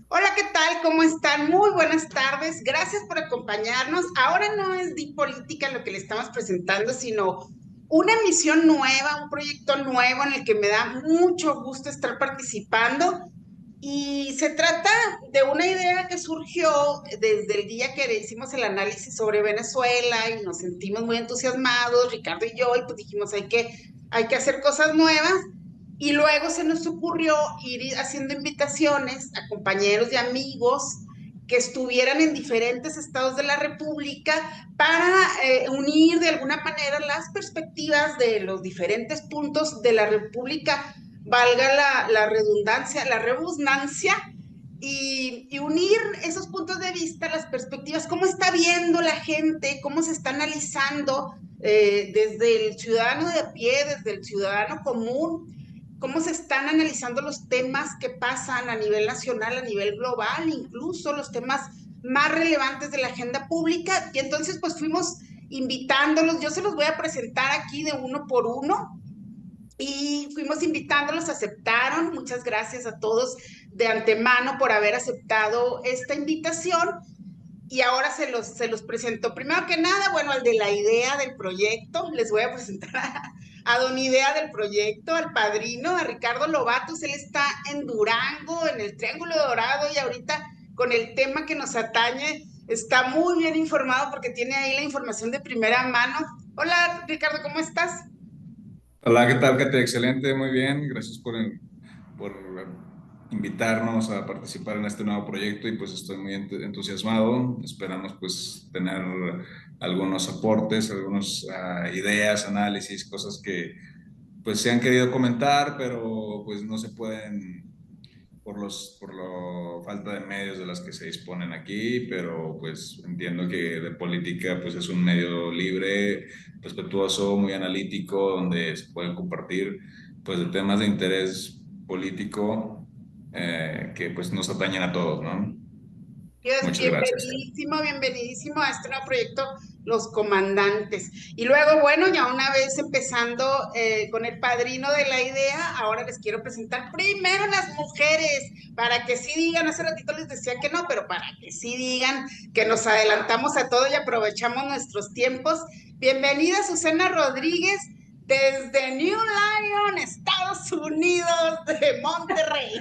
Hola, ¿qué tal? ¿Cómo están? Muy buenas tardes. Gracias por acompañarnos. Ahora no es Di Política lo que le estamos presentando, sino una emisión nueva, un proyecto nuevo en el que me da mucho gusto estar participando. Y se trata de una idea que surgió desde el día que hicimos el análisis sobre Venezuela y nos sentimos muy entusiasmados, Ricardo y yo, y pues dijimos, hay que hacer cosas nuevas. Y luego se nos ocurrió ir haciendo invitaciones a compañeros y amigos que estuvieran en diferentes estados de la República para unir de alguna manera las perspectivas de los diferentes puntos de la República, valga la redundancia, la rebusnancia, y unir esos puntos de vista, las perspectivas, cómo está viendo la gente, cómo se está analizando desde el ciudadano de a pie, desde el ciudadano común, cómo se están analizando los temas que pasan a nivel nacional, a nivel global, incluso los temas más relevantes de la agenda pública. Y entonces pues fuimos invitándolos, yo se los voy a presentar aquí de uno por uno, y fuimos invitándolos, aceptaron. Muchas gracias a todos de antemano por haber aceptado esta invitación. Y ahora se los presento. Primero que nada, bueno, al de la idea del proyecto, les voy a presentar a don Idea del proyecto, al padrino, a Ricardo Lobatos. Él está en Durango, en el Triángulo Dorado, y ahorita con el tema que nos atañe, está muy bien informado porque tiene ahí la información de primera mano. Hola, Ricardo, ¿cómo estás? Hola, ¿qué tal, Katia? Excelente, muy bien. Gracias por invitarnos a participar en este nuevo proyecto y pues estoy muy entusiasmado. Esperamos pues tener algunos aportes, algunas ideas, análisis, cosas que pues se han querido comentar, pero pues no se pueden por la falta de medios de las que se disponen aquí, pero pues entiendo que de política pues es un medio libre, respetuoso, muy analítico, donde se pueden compartir pues de temas de interés político que pues nos atañen a todos, ¿no? Dios, Muchas gracias. bienvenidísimo, bienvenidísimo a este nuevo proyecto, Los Comandantes. Y luego, bueno, ya una vez empezando con el padrino de la idea, ahora les quiero presentar primero las mujeres, para que sí digan, hace ratito les decía que no, pero para que sí digan que nos adelantamos a todo y aprovechamos nuestros tiempos. Bienvenida Susana Rodríguez desde New Lyon, Estados Unidos de Monterrey.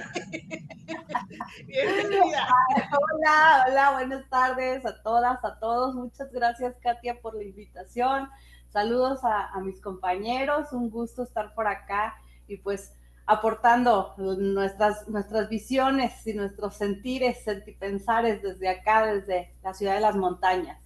Bienvenida. Hola, hola, buenas tardes a todas, a todos. Muchas gracias, Katia, por la invitación. Saludos a mis compañeros, un gusto estar por acá y pues aportando nuestras visiones y nuestros sentires, sentipensares desde acá, desde la ciudad de las montañas.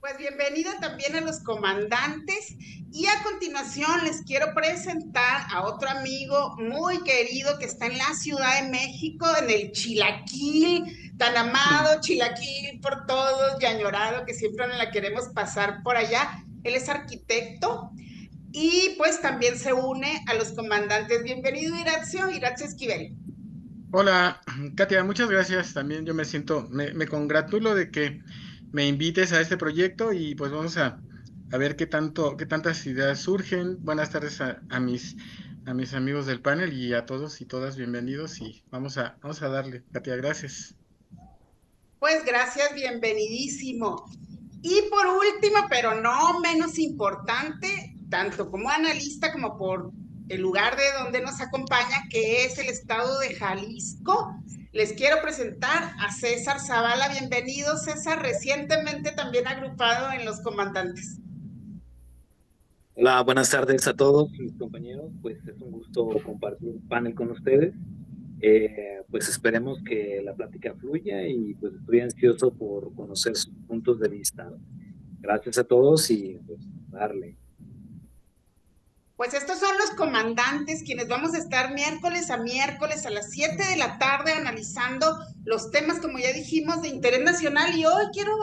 Pues bienvenida también a los comandantes, y a continuación les quiero presentar a otro amigo muy querido que está en la Ciudad de México, en el Chilaquil, tan amado Chilaquil por todos y añorado, que siempre nos la queremos pasar por allá. Él es arquitecto y pues también se une a los comandantes. Bienvenido, Iratio Esquivel. Hola, Katia, muchas gracias. También yo me congratulo de que me invites a este proyecto y pues vamos a ver qué tantas ideas surgen. Buenas tardes a mis amigos del panel y a todos y todas bienvenidos y vamos a darle. Katia, gracias. Pues gracias, bienvenidísimo. Y por último, pero no menos importante, tanto como analista como por el lugar de donde nos acompaña, que es el estado de Jalisco, les quiero presentar a César Zavala. Bienvenido, César, recientemente también agrupado en los comandantes. Hola, buenas tardes a todos mis compañeros. Pues es un gusto compartir el panel con ustedes. Pues esperemos que la plática fluya y pues estoy ansioso por conocer sus puntos de vista. Gracias a todos y pues darle. Pues estos son los comandantes, quienes vamos a estar miércoles a miércoles a las 7 de la tarde analizando los temas, como ya dijimos, de interés nacional. Y hoy quiero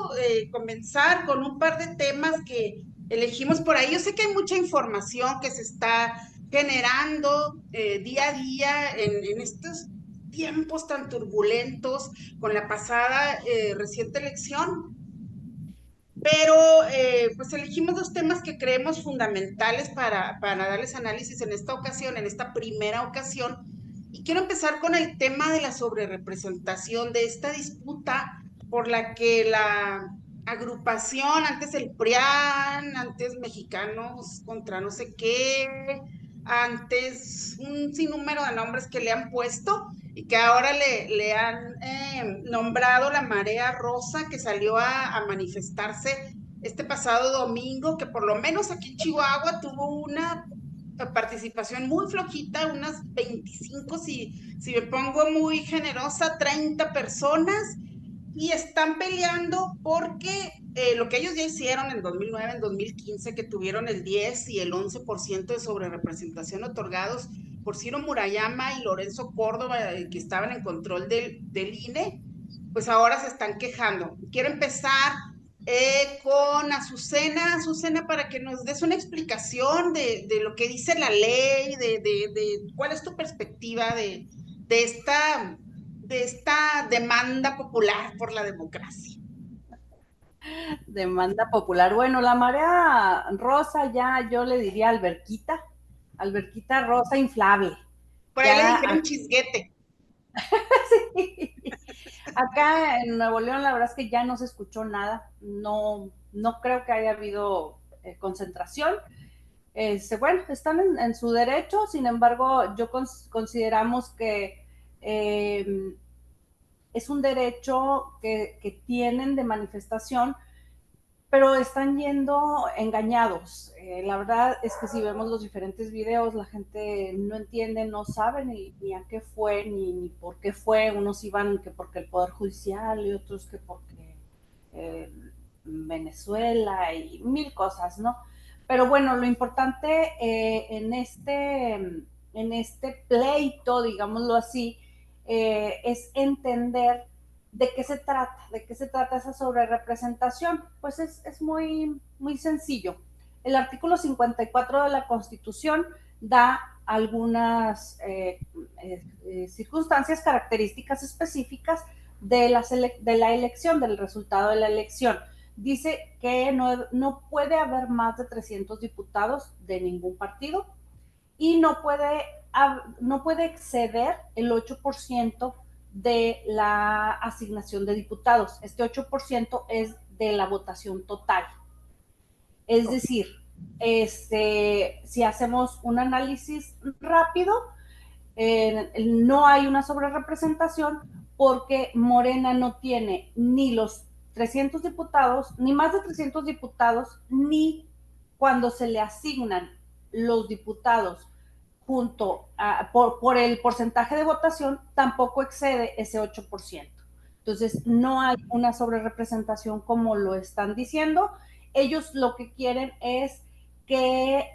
comenzar con un par de temas que elegimos por ahí. Yo sé que hay mucha información que se está generando día a día en estos tiempos tan turbulentos con la pasada reciente elección, pero pues elegimos dos temas que creemos fundamentales para darles análisis en esta ocasión, en esta primera ocasión. Y quiero empezar con el tema de la sobrerepresentación, de esta disputa por la que la agrupación, antes el PRIAN, antes Mexicanos contra no sé qué, antes un sinnúmero de nombres que le han puesto y que ahora le han nombrado la Marea Rosa, que salió a manifestarse este pasado domingo, que por lo menos aquí en Chihuahua tuvo una participación muy flojita, unas 25, si me pongo muy generosa, 30 personas, y están peleando porque lo que ellos ya hicieron en 2009, en 2015, que tuvieron el 10 y el 11% de sobrerepresentación otorgados por Ciro Murayama y Lorenzo Córdoba, que estaban en control del INE, pues ahora se están quejando. Quiero empezar con Azucena. Azucena, para que nos des una explicación de lo que dice la ley, de cuál es tu perspectiva de esta demanda popular por la democracia. Demanda popular. Bueno, la Marea Rosa ya yo le diría alberquita rosa inflable. Por ahí ya, le dijeron chisguete. Sí. Acá en Nuevo León la verdad es que ya no se escuchó nada, no creo que haya habido concentración. Bueno, están en su derecho, sin embargo, consideramos que es un derecho que tienen de manifestación, pero están yendo engañados. La verdad es que si vemos los diferentes videos, la gente no entiende, no sabe ni a qué fue, ni por qué fue. Unos iban que porque el Poder Judicial y otros que porque Venezuela y mil cosas, ¿no? Pero bueno, lo importante en este pleito, digámoslo así, es entender ¿de qué se trata esa sobrerepresentación? Pues es muy, muy sencillo. El artículo 54 de la Constitución da algunas circunstancias, características específicas de la elección, del resultado de la elección. Dice que no puede haber más de 300 diputados de ningún partido y no puede exceder el 8% de la asignación de diputados. Este 8% es de la votación total. Es decir, si hacemos un análisis rápido, no hay una sobrerepresentación porque Morena no tiene ni los 300 diputados, ni más de 300 diputados, ni cuando se le asignan los diputados por el porcentaje de votación, tampoco excede ese 8%. Entonces, no hay una sobrerepresentación como lo están diciendo. Ellos lo que quieren es que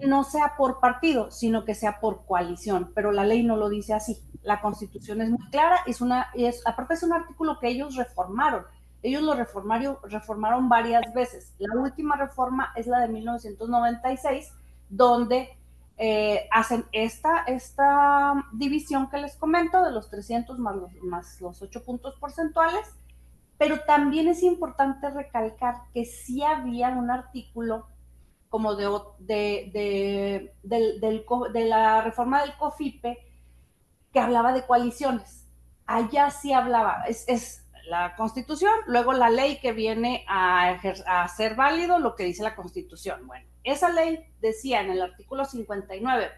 no sea por partido, sino que sea por coalición, pero la ley no lo dice así. La Constitución es muy clara, aparte es un artículo que ellos reformaron. Ellos lo reformaron varias veces. La última reforma es la de 1996, donde hacen esta división que les comento de los 300 más los 8 puntos porcentuales, pero también es importante recalcar que sí había un artículo como de la reforma del COFIPE que hablaba de coaliciones. Allá sí hablaba, es la Constitución, luego la ley que viene a ser válido lo que dice la Constitución. Bueno, esa ley decía en el artículo 59,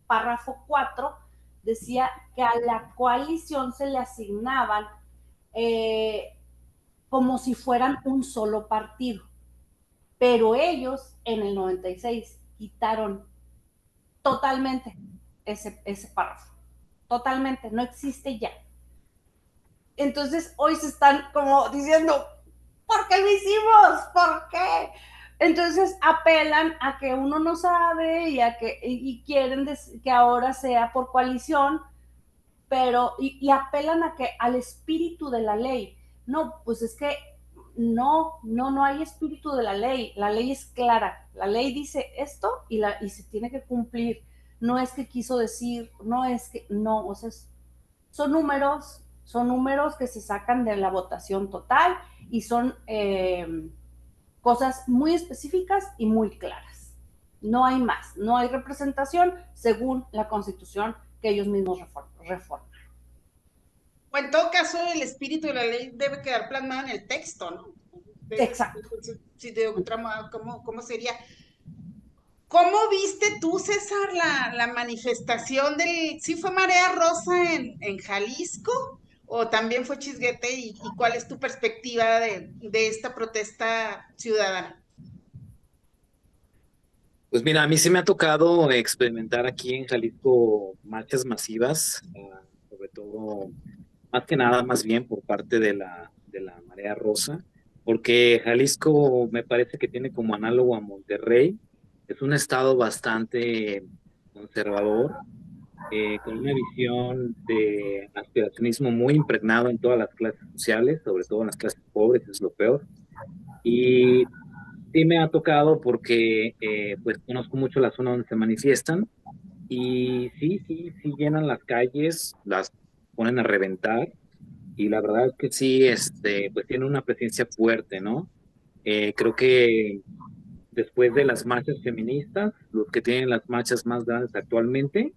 párrafo 4, decía que a la coalición se le asignaban como si fueran un solo partido. Pero ellos en el 96 quitaron totalmente ese párrafo. Totalmente, no existe ya. Entonces hoy se están como diciendo, ¿por qué lo hicimos? ¿Por qué? Entonces apelan a que uno no sabe y quieren que ahora sea por coalición, pero y apelan al espíritu de la ley. No, pues es que no hay espíritu de la ley es clara, la ley dice esto y se tiene que cumplir, no es que quiso decir, o sea, son números que se sacan de la votación total y son cosas muy específicas y muy claras. No hay más, no hay representación según la Constitución que ellos mismos reforman. O en todo caso, el espíritu de la ley debe quedar plasmado en el texto, ¿no? Exacto. Si de otra manera, ¿cómo sería? ¿Cómo viste tú, César, la manifestación del... ¿Sí fue Marea Rosa en Jalisco o también fue Chisguete? ¿Y cuál es tu perspectiva de esta protesta ciudadana? Pues mira, a mí sí me ha tocado experimentar aquí en Jalisco marchas masivas, sobre todo, más que nada, más bien por parte de la Marea Rosa, porque Jalisco me parece que tiene como análogo a Monterrey, es un estado bastante conservador, con una visión de aspiracionismo muy impregnado en todas las clases sociales, sobre todo en las clases pobres, es lo peor. Y sí me ha tocado porque pues conozco mucho la zona donde se manifiestan y sí llenan las calles, las ponen a reventar y la verdad es que sí, pues tiene una presencia fuerte, ¿no? Creo que después de las marchas feministas, los que tienen las marchas más grandes actualmente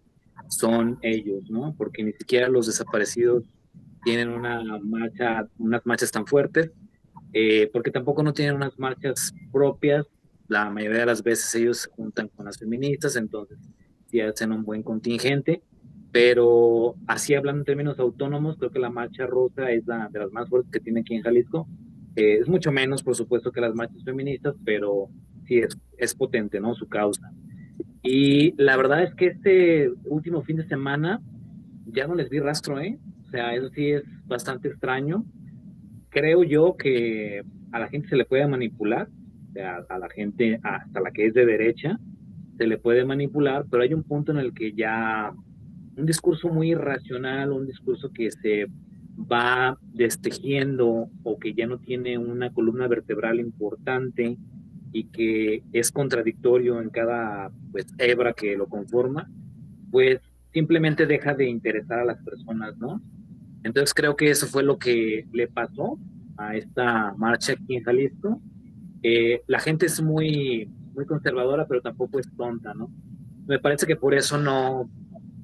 son ellos, ¿no? Porque ni siquiera los desaparecidos tienen unas marchas tan fuertes, porque tampoco no tienen unas marchas propias. La mayoría de las veces ellos se juntan con las feministas, entonces sí hacen un buen contingente, pero así hablando en términos autónomos, creo que la marcha rosa es de las más fuertes que tiene aquí en Jalisco. Es mucho menos, por supuesto, que las marchas feministas, pero sí es potente, ¿no? Su causa. Y la verdad es que este último fin de semana ya no les vi rastro, ¿eh? O sea, eso sí es bastante extraño. Creo yo que a la gente se le puede manipular, o sea, a la gente, hasta la que es de derecha, se le puede manipular, pero hay un punto en el que ya un discurso muy irracional, un discurso que se va destejiendo o que ya no tiene una columna vertebral importante y que es contradictorio en cada pues, hebra que lo conforma, pues simplemente deja de interesar a las personas, ¿no? Entonces creo que eso fue lo que le pasó a esta marcha aquí en Jalisco. La gente es muy conservadora, pero tampoco es tonta, ¿no? Me parece que por eso no,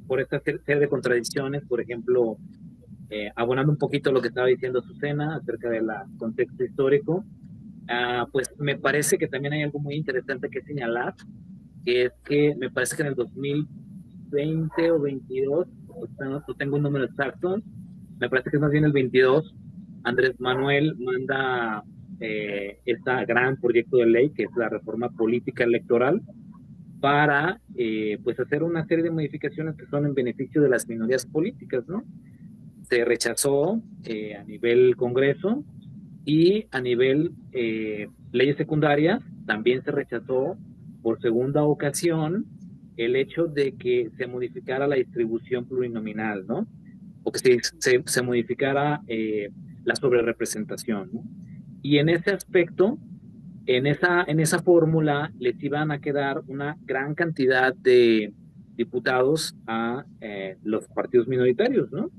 por esta serie de contradicciones, por ejemplo, abonando un poquito lo que estaba diciendo Azucena acerca del contexto histórico, pues me parece que también hay algo muy interesante que señalar, que es que me parece que en el 2020 o 22, no tengo un número exacto, me parece que es más bien el 22, Andrés Manuel manda este gran proyecto de ley que es la reforma política electoral para pues hacer una serie de modificaciones que son en beneficio de las minorías políticas, ¿no? Se rechazó a nivel Congreso y a nivel leyes secundarias también se rechazó por segunda ocasión el hecho de que se modificara la distribución plurinominal, ¿no? O que se modificara la sobrerepresentación, ¿no? Y en ese aspecto, en esa fórmula, les iban a quedar una gran cantidad de diputados a los partidos minoritarios, ¿no?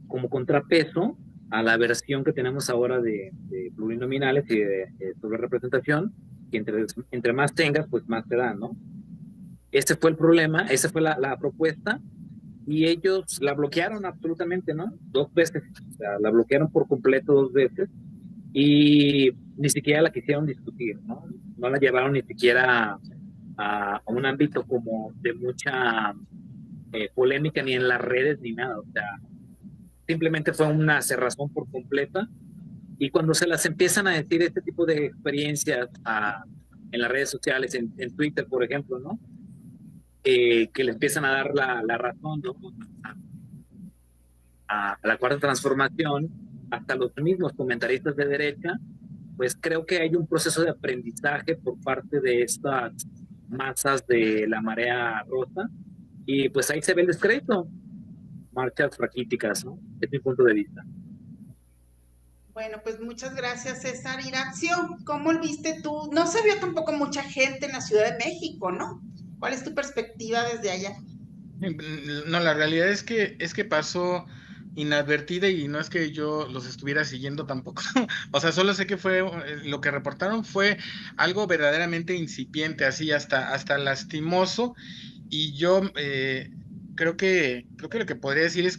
Como contrapeso a la versión que tenemos ahora de plurinominales y de sobrerepresentación, que entre más tengas, pues más te dan, ¿no? Ese fue el problema, esa fue la propuesta, y ellos la bloquearon absolutamente, ¿no? 2 veces, o sea, la bloquearon por completo 2 veces, y ni siquiera la quisieron discutir, ¿no? No la llevaron ni siquiera a un ámbito como de mucha polémica ni en las redes ni nada, o sea, simplemente fue una cerrazón por completa. Y cuando se las empiezan a decir este tipo de experiencias en las redes sociales, en Twitter, por ejemplo, ¿no? Que le empiezan a dar la razón, ¿no? A la cuarta transformación, hasta los mismos comentaristas de derecha, pues creo que hay un proceso de aprendizaje por parte de estas masas de la marea rosa, y pues ahí se ve el descrédito, marchas raquíticas, ¿no? Es mi punto de vista. Bueno, pues muchas gracias, César. Iracio, ¿cómo lo viste tú? No se vio tampoco mucha gente en la Ciudad de México, ¿no? ¿Cuál es tu perspectiva desde allá? No, la realidad es que pasó inadvertida y no es que yo los estuviera siguiendo tampoco. O sea, solo sé que fue lo que reportaron fue algo verdaderamente incipiente, así hasta lastimoso. y yo creo que lo que podría decir es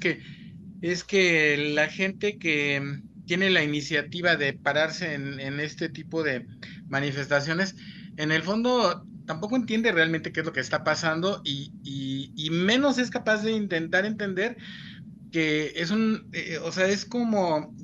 que la gente que tiene la iniciativa de pararse en este tipo de manifestaciones, en el fondo tampoco entiende realmente qué es lo que está pasando y menos es capaz de intentar entender que es o sea, es como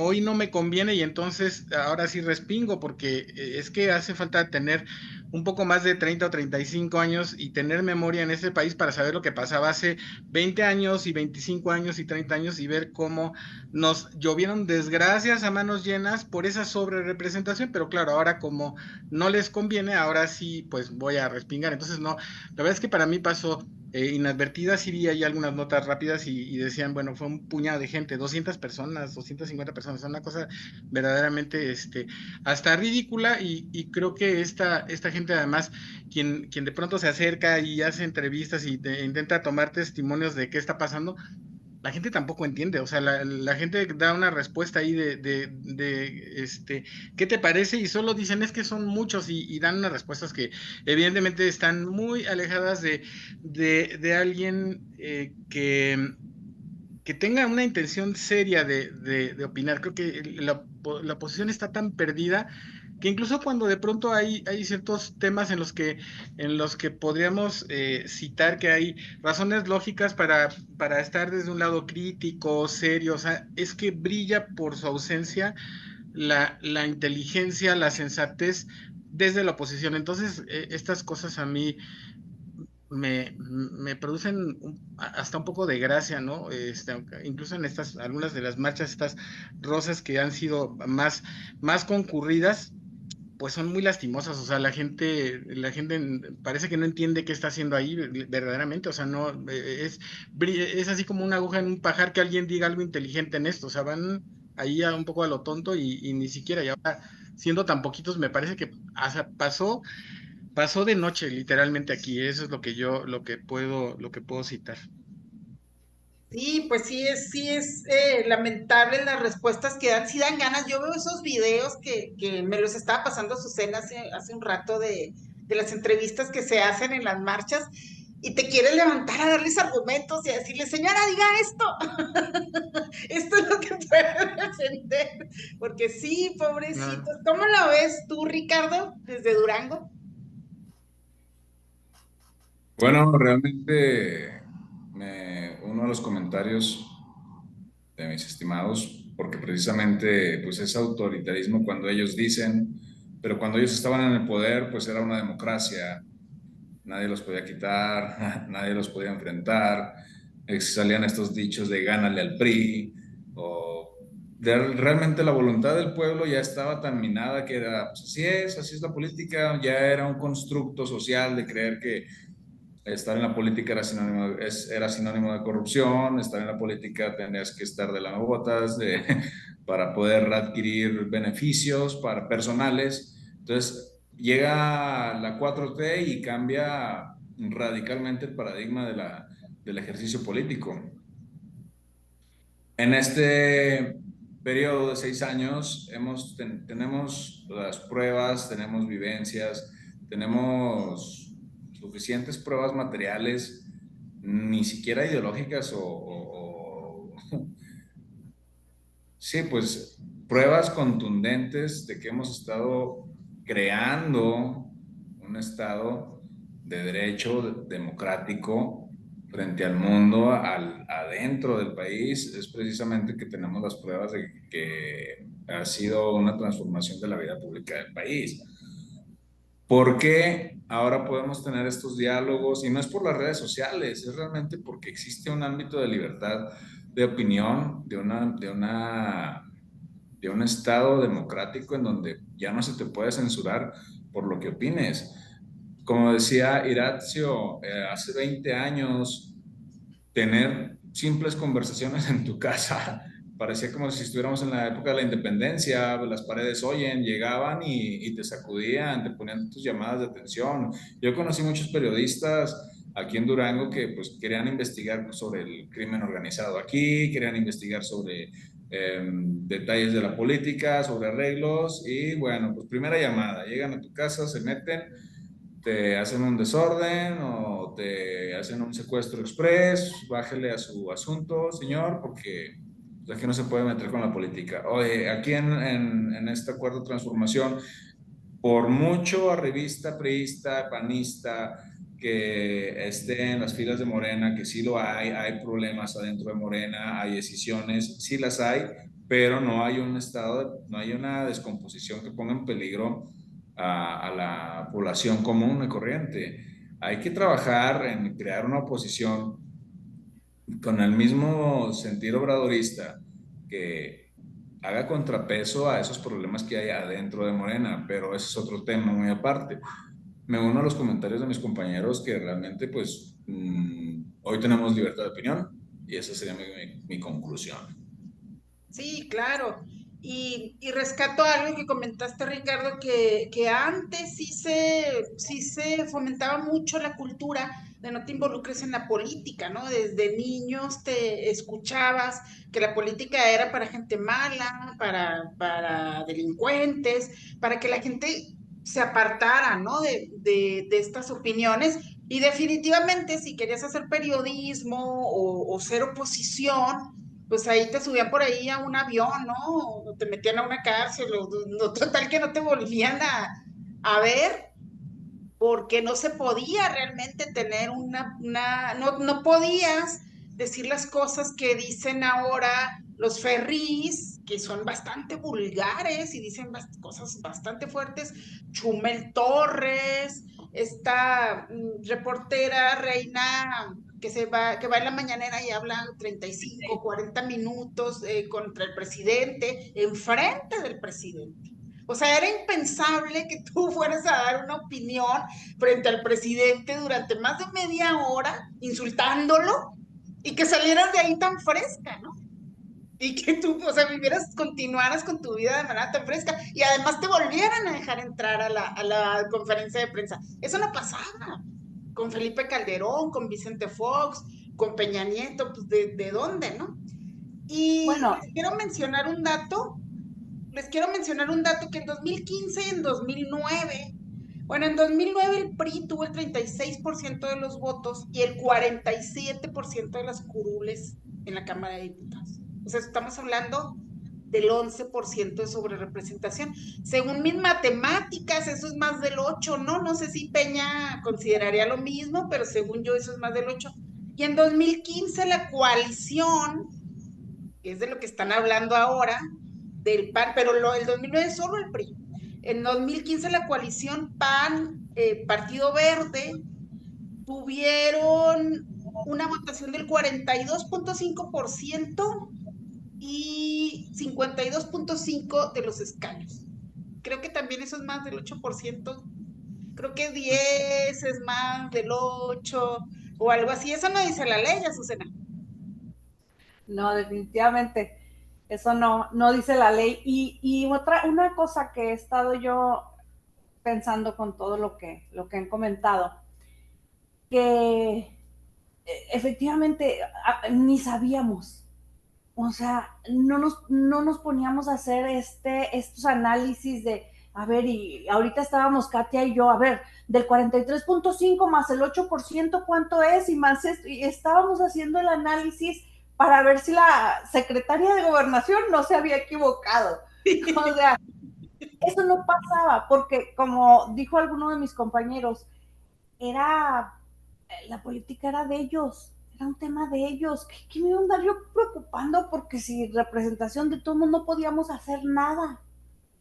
hoy no me conviene y entonces ahora sí respingo, porque es que hace falta tener un poco más de 30 o 35 años y tener memoria en este país para saber lo que pasaba hace 20 años y 25 años y 30 años y ver cómo nos llovieron desgracias a manos llenas por esa sobrerepresentación, pero claro, ahora como no les conviene, ahora sí, pues voy a respingar. Entonces, no, la verdad es que para mí pasó inadvertida. Sí vi ahí algunas notas rápidas y decían, bueno, fue un puñado de gente, 200 personas, 250 personas, una cosa verdaderamente hasta ridícula y creo que esta gente además, quien de pronto se acerca y hace entrevistas y intenta tomar testimonios de qué está pasando, la gente tampoco entiende, o sea, la gente da una respuesta ahí ¿qué te parece? Y solo dicen es que son muchos y dan unas respuestas que evidentemente están muy alejadas de alguien que tenga una intención seria de opinar. Creo que la oposición está tan perdida que incluso cuando de pronto hay ciertos temas en los que podríamos citar que hay razones lógicas para estar desde un lado crítico, serio, o sea, es que brilla por su ausencia la inteligencia, la sensatez desde la oposición. Entonces, estas cosas a mí me producen hasta un poco de gracia, ¿no? Incluso en algunas de las marchas, estas rosas que han sido más concurridas, pues son muy lastimosas, o sea, la gente parece que no entiende qué está haciendo ahí verdaderamente, o sea, no, es así como una aguja en un pajar que alguien diga algo inteligente en esto, o sea, van ahí un poco a lo tonto y ni siquiera, y ahora siendo tan poquitos, me parece que pasó de noche literalmente aquí, eso es lo que puedo citar. Sí, pues sí es lamentable las respuestas que dan, sí dan ganas. Yo veo esos videos que me los estaba pasando Azucena hace un rato de las entrevistas que se hacen en las marchas y te quieres levantar a darles argumentos y a decirle, señora, diga esto, esto es lo que puede defender, porque sí, No. pobrecitos. ¿Cómo lo ves tú, Ricardo, desde Durango? Bueno, realmente uno de los comentarios de mis estimados, porque precisamente pues es autoritarismo cuando ellos dicen, pero cuando ellos estaban en el poder, pues era una democracia, nadie los podía quitar, nadie los podía enfrentar, salían estos dichos de gánale al PRI, o realmente la voluntad del pueblo ya estaba tan minada que era, pues así es la política, ya era un constructo social de creer que estar en la política era sinónimo de corrupción, estar en la política tenías que estar de lamebotas para poder adquirir beneficios para personales. Entonces llega la 4T y cambia radicalmente el paradigma del ejercicio político. En este periodo de 6 años tenemos las pruebas, tenemos vivencias, tenemos suficientes pruebas materiales, ni siquiera ideológicas sí, pues pruebas contundentes de que hemos estado creando un estado de derecho democrático frente al mundo, adentro del país. Es precisamente que tenemos las pruebas de que ha sido una transformación de la vida pública del país. ¿Por qué ahora podemos tener estos diálogos? Y no es por las redes sociales, es realmente porque existe un ámbito de libertad de opinión, de un estado democrático en donde ya no se te puede censurar por lo que opines. Como decía Irazio, hace 20 años, tener simples conversaciones en tu casa parecía como si estuviéramos en la época de la independencia, las paredes oyen, llegaban y te sacudían, te ponían tus llamadas de atención. Yo conocí muchos periodistas aquí en Durango que pues querían investigar sobre el crimen organizado aquí, querían investigar sobre detalles de la política, sobre arreglos y bueno, pues primera llamada, llegan a tu casa, se meten te hacen un desorden o te hacen un secuestro express, bájele a su asunto, señor, porque pues, aquí no se puede meter con la política. Oye, aquí en este acuerdo de transformación, por mucho arribista, priista, panista que esté en las filas de Morena, que sí lo hay problemas adentro de Morena, hay decisiones, sí las hay, pero no hay un estado, no hay una descomposición que ponga en peligro a la población común y corriente. Hay que trabajar en crear una oposición con el mismo sentido obradorista que haga contrapeso a esos problemas que hay adentro de Morena, pero ese es otro tema muy aparte. Me uno a los comentarios de mis compañeros que realmente, pues, hoy tenemos libertad de opinión y esa sería mi conclusión. Sí, claro. Y rescato algo que comentaste, Ricardo, que antes sí se fomentaba mucho la cultura de no te involucres en la política, ¿no? Desde niños te escuchabas que la política era para gente mala, para delincuentes, para que la gente se apartara, ¿no? De estas opiniones. Y definitivamente, si querías hacer periodismo o ser oposición, pues ahí te subían por ahí a un avión, ¿no? O te metían a una cárcel, total que no te volvían a ver, porque no se podía realmente tener no podías decir las cosas que dicen ahora los ferris, que son bastante vulgares y dicen cosas bastante fuertes. Chumel Torres, esta reportera Reina que va en la mañanera y habla 35, 40 minutos contra el presidente, enfrente del presidente. O sea, era impensable que tú fueras a dar una opinión frente al presidente durante más de media hora, insultándolo, y que salieras de ahí tan fresca, ¿no? Y que tú, o sea, continuaras con tu vida de manera tan fresca, y además te volvieran a dejar entrar a la conferencia de prensa. Eso no pasaba con Felipe Calderón, con Vicente Fox, con Peña Nieto, pues de dónde, ¿no? Y Bueno, les quiero mencionar un dato que en 2015 y en 2009, bueno, en 2009 el PRI tuvo el 36% de los votos y el 47% de las curules en la Cámara de Diputados. O sea, estamos hablando del 11% de sobrerepresentación. Según mis matemáticas, eso es más del 8, ¿no? No sé si Peña consideraría lo mismo, pero según yo eso es más del 8. Y en 2015 la coalición, que es de lo que están hablando ahora, del PAN, pero el 2009 es solo el PRI. En 2015 la coalición PAN, Partido Verde, tuvieron una votación del 42.5% y 52.5% de los escaños. Creo que también eso es más del 8%. Creo que 10 es más del 8 o algo así. Eso no dice la ley, Azucena. no, definitivamente, eso no dice la ley. Y una cosa que he estado yo pensando con todo lo que han comentado, que efectivamente ni sabíamos, o sea, no nos poníamos a hacer estos análisis de, a ver, y ahorita estábamos Katia y yo, a ver, del 43.5 más el 8%, ¿cuánto es? Y más esto, y estábamos haciendo el análisis para ver si la secretaria de Gobernación no se había equivocado. O sea, eso no pasaba, porque como dijo alguno de mis compañeros, la política era de ellos, era un tema de ellos. ¿Qué me iba a andar yo preocupando? Porque si representación de todo el mundo no podíamos hacer nada,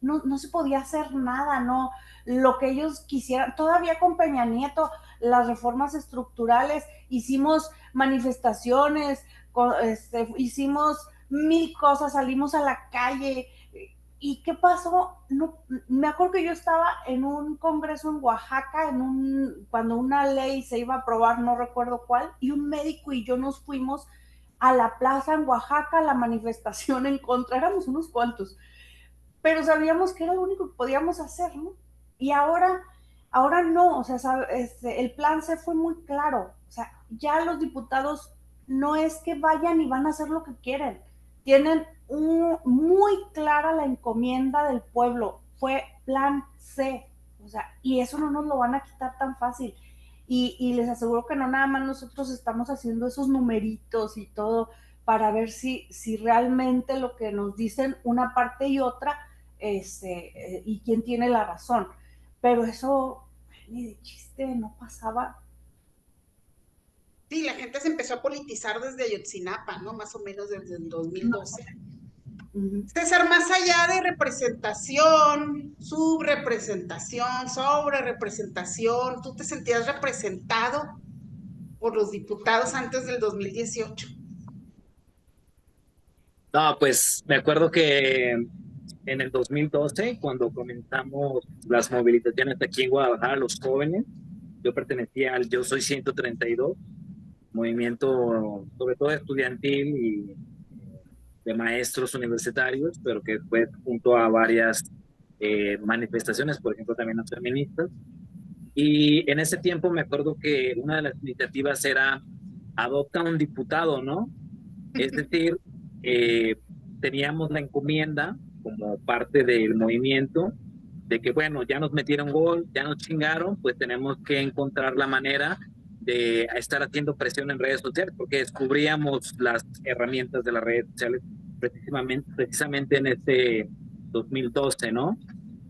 no se podía hacer nada, no, lo que ellos quisieran, todavía con Peña Nieto, las reformas estructurales, hicimos manifestaciones, hicimos mil cosas, salimos a la calle. ¿Y qué pasó? No, me acuerdo que yo estaba en un congreso en Oaxaca, cuando una ley se iba a aprobar, no recuerdo cuál, y un médico y yo nos fuimos a la plaza en Oaxaca, a la manifestación en contra, éramos unos cuantos, pero sabíamos que era lo único que podíamos hacer, ¿no? Y ahora no, o sea, el plan se fue muy claro, o sea, ya los diputados no es que vayan y van a hacer lo que quieren, tienen muy clara la encomienda del pueblo, fue plan C, O sea, y eso no nos lo van a quitar tan fácil. Y les aseguro que no nada más nosotros estamos haciendo esos numeritos y todo para ver si realmente lo que nos dicen una parte y otra, y quién tiene la razón. Pero eso ni de chiste no pasaba. Sí, la gente se empezó a politizar desde Ayotzinapa, ¿no? Más o menos desde el 2012. César, más allá de representación, subrepresentación, sobrerepresentación, ¿tú te sentías representado por los diputados antes del 2018? No, pues me acuerdo que en el 2012, cuando comenzamos las movilizaciones aquí en Guadalajara, los jóvenes, yo pertenecía al Yo Soy 132, movimiento sobre todo estudiantil y de maestros universitarios, pero que fue junto a varias manifestaciones, por ejemplo, también las feministas. Y en ese tiempo me acuerdo que una de las iniciativas era adopta un diputado, ¿no? Es decir, eh, teníamos la encomienda como parte del movimiento de que, bueno, ya nos metieron gol, ya nos chingaron, pues tenemos que encontrar la manera de estar haciendo presión en redes sociales, porque descubríamos las herramientas de las redes sociales precisamente en este 2012, ¿no?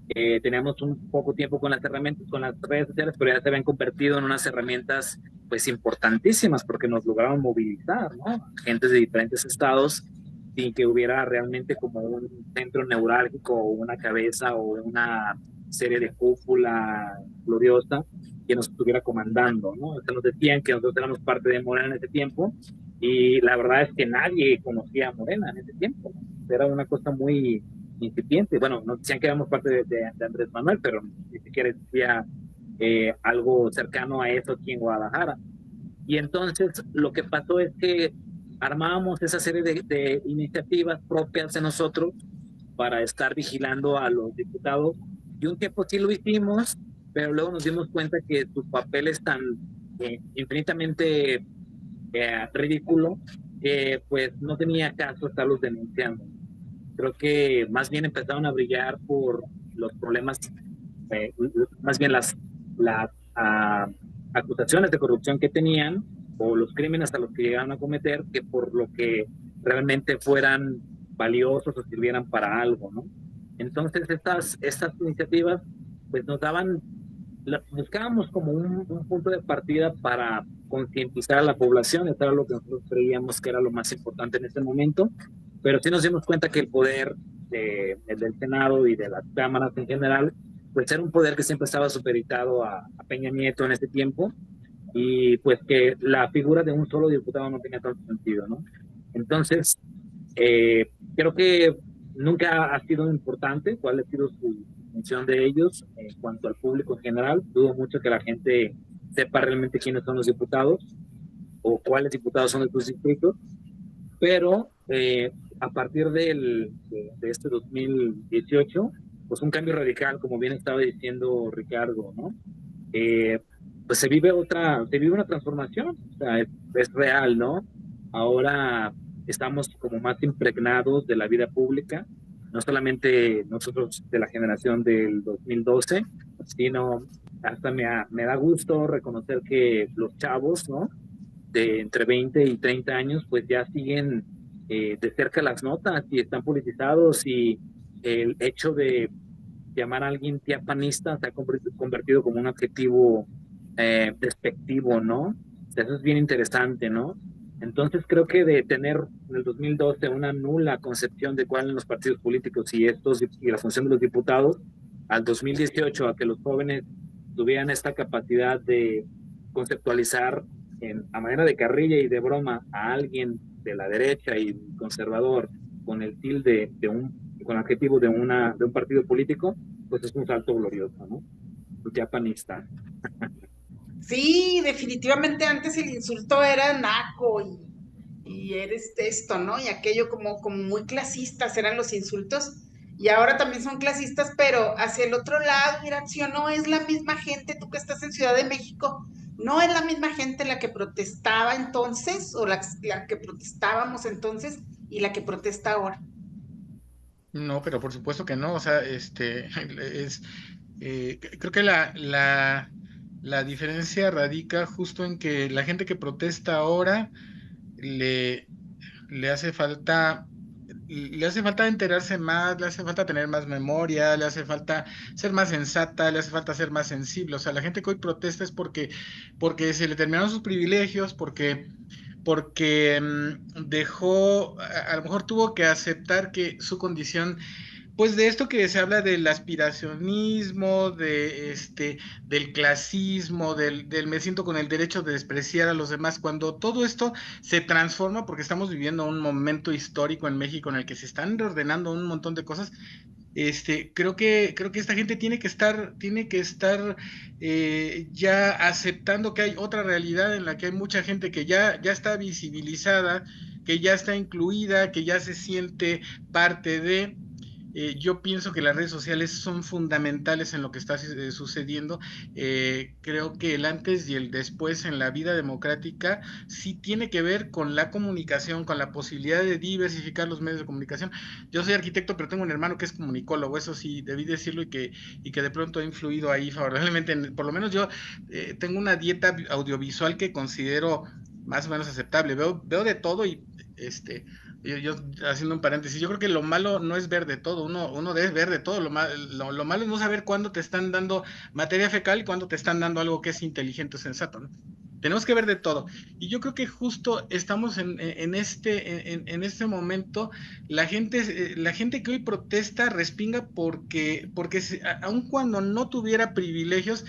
Teníamos un poco tiempo con las herramientas, con las redes sociales, pero ya se habían convertido en unas herramientas pues importantísimas porque nos lograron movilizar, ¿no? Gentes de diferentes estados sin que hubiera realmente como un centro neurálgico o una cabeza o una serie de cúpula gloriosa que nos estuviera comandando, ¿no? O sea, nos decían que nosotros éramos parte de Morena en ese tiempo y la verdad es que nadie conocía a Morena en ese tiempo, ¿no? Era una cosa muy incipiente. Bueno, nos decían que éramos parte de Andrés Manuel, pero ni siquiera existía algo cercano a eso aquí en Guadalajara. Y entonces lo que pasó es que armábamos esa serie de iniciativas propias de nosotros para estar vigilando a los diputados. Y un tiempo sí lo hicimos, pero luego nos dimos cuenta que su papel es tan infinitamente ridículo que pues no tenía caso estarlos denunciando. Creo que más bien empezaron a brillar por los problemas, más bien las acusaciones de corrupción que tenían o los crímenes a los que llegaron a cometer, que por lo que realmente fueran valiosos o sirvieran para algo, ¿no? Entonces estas iniciativas pues nos daban, buscábamos como un punto de partida para concientizar a la población, eso era lo que nosotros creíamos que era lo más importante en ese momento, pero sí nos dimos cuenta que el poder del Senado y de las cámaras en general, pues era un poder que siempre estaba supeditado a Peña Nieto en ese tiempo, y pues que la figura de un solo diputado no tenía tanto sentido, ¿no? Entonces, creo que nunca ha sido importante cuál ha sido su función de ellos en cuanto al público en general. Dudo mucho que la gente sepa realmente quiénes son los diputados o cuáles diputados son de sus distritos, pero a partir de este 2018, pues un cambio radical, como bien estaba diciendo Ricardo, ¿no? Pues se vive una transformación, o sea, es real, ¿no? Ahora estamos como más impregnados de la vida pública, no solamente nosotros de la generación del 2012, sino hasta me da gusto reconocer que los chavos, ¿no? De entre 20 y 30 años, pues ya siguen de cerca las notas y están politizados, y el hecho de llamar a alguien tía panista se ha convertido como un adjetivo despectivo, ¿no? Eso es bien interesante, ¿no? Entonces creo que de tener en el 2012 una nula concepción de cuáles son los partidos políticos y la función de los diputados, al 2018 a que los jóvenes tuvieran esta capacidad de conceptualizar a manera de carrilla y de broma a alguien de la derecha y conservador con el tilde con el adjetivo de un partido político, pues es un salto glorioso, ¿no? Ya panista. Sí, definitivamente antes el insulto era naco y eres esto, ¿no? Y aquello como muy clasistas eran los insultos, y ahora también son clasistas, pero hacia el otro lado, mira, si o no es la misma gente, tú que estás en Ciudad de México, no es la misma gente la que protestaba entonces, o la que protestábamos entonces y la que protesta ahora. No, pero por supuesto que no, o sea, es Creo que la diferencia radica justo en que la gente que protesta ahora le, le hace falta, le hace falta enterarse más, le hace falta tener más memoria, le hace falta ser más sensata, le hace falta ser más sensible. O sea, la gente que hoy protesta es porque se le terminaron sus privilegios, porque dejó, a lo mejor tuvo que aceptar que su condición, pues de esto que se habla del aspiracionismo, del clasismo, del me siento con el derecho de despreciar a los demás, cuando todo esto se transforma, porque estamos viviendo un momento histórico en México en el que se están reordenando un montón de cosas. Creo que esta gente tiene que estar ya aceptando que hay otra realidad en la que hay mucha gente que ya está visibilizada, que ya está incluida, que ya se siente parte de. Yo pienso que las redes sociales son fundamentales en lo que está sucediendo. Creo que el antes y el después en la vida democrática sí tiene que ver con la comunicación, con la posibilidad de diversificar los medios de comunicación. Yo soy arquitecto, pero tengo un hermano que es comunicólogo, eso sí, debí decirlo, y que de pronto ha influido ahí favorablemente. Por lo menos yo tengo una dieta audiovisual que considero más o menos aceptable. Veo de todo y yo haciendo un paréntesis, yo creo que lo malo no es ver de todo, uno debe ver de todo, lo malo es no saber cuándo te están dando materia fecal y cuándo te están dando algo que es inteligente o sensato, ¿no? Tenemos que ver de todo. Y yo creo que justo estamos en este momento, la gente que hoy protesta respinga porque aun cuando no tuviera privilegios,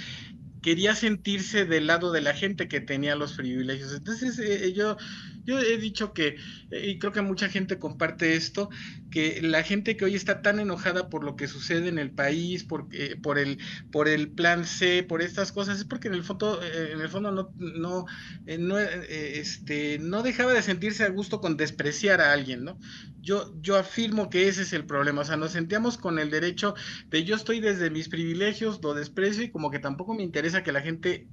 quería sentirse del lado de la gente que tenía los privilegios. Entonces, yo he dicho y creo que mucha gente comparte esto, que la gente que hoy está tan enojada por lo que sucede en el país, por el plan C, por estas cosas, es porque en el fondo no dejaba de sentirse a gusto con despreciar a alguien, ¿no? Yo afirmo que ese es el problema, o sea, nos sentíamos con el derecho de yo estoy desde mis privilegios, lo desprecio y como que tampoco me interesa que la gente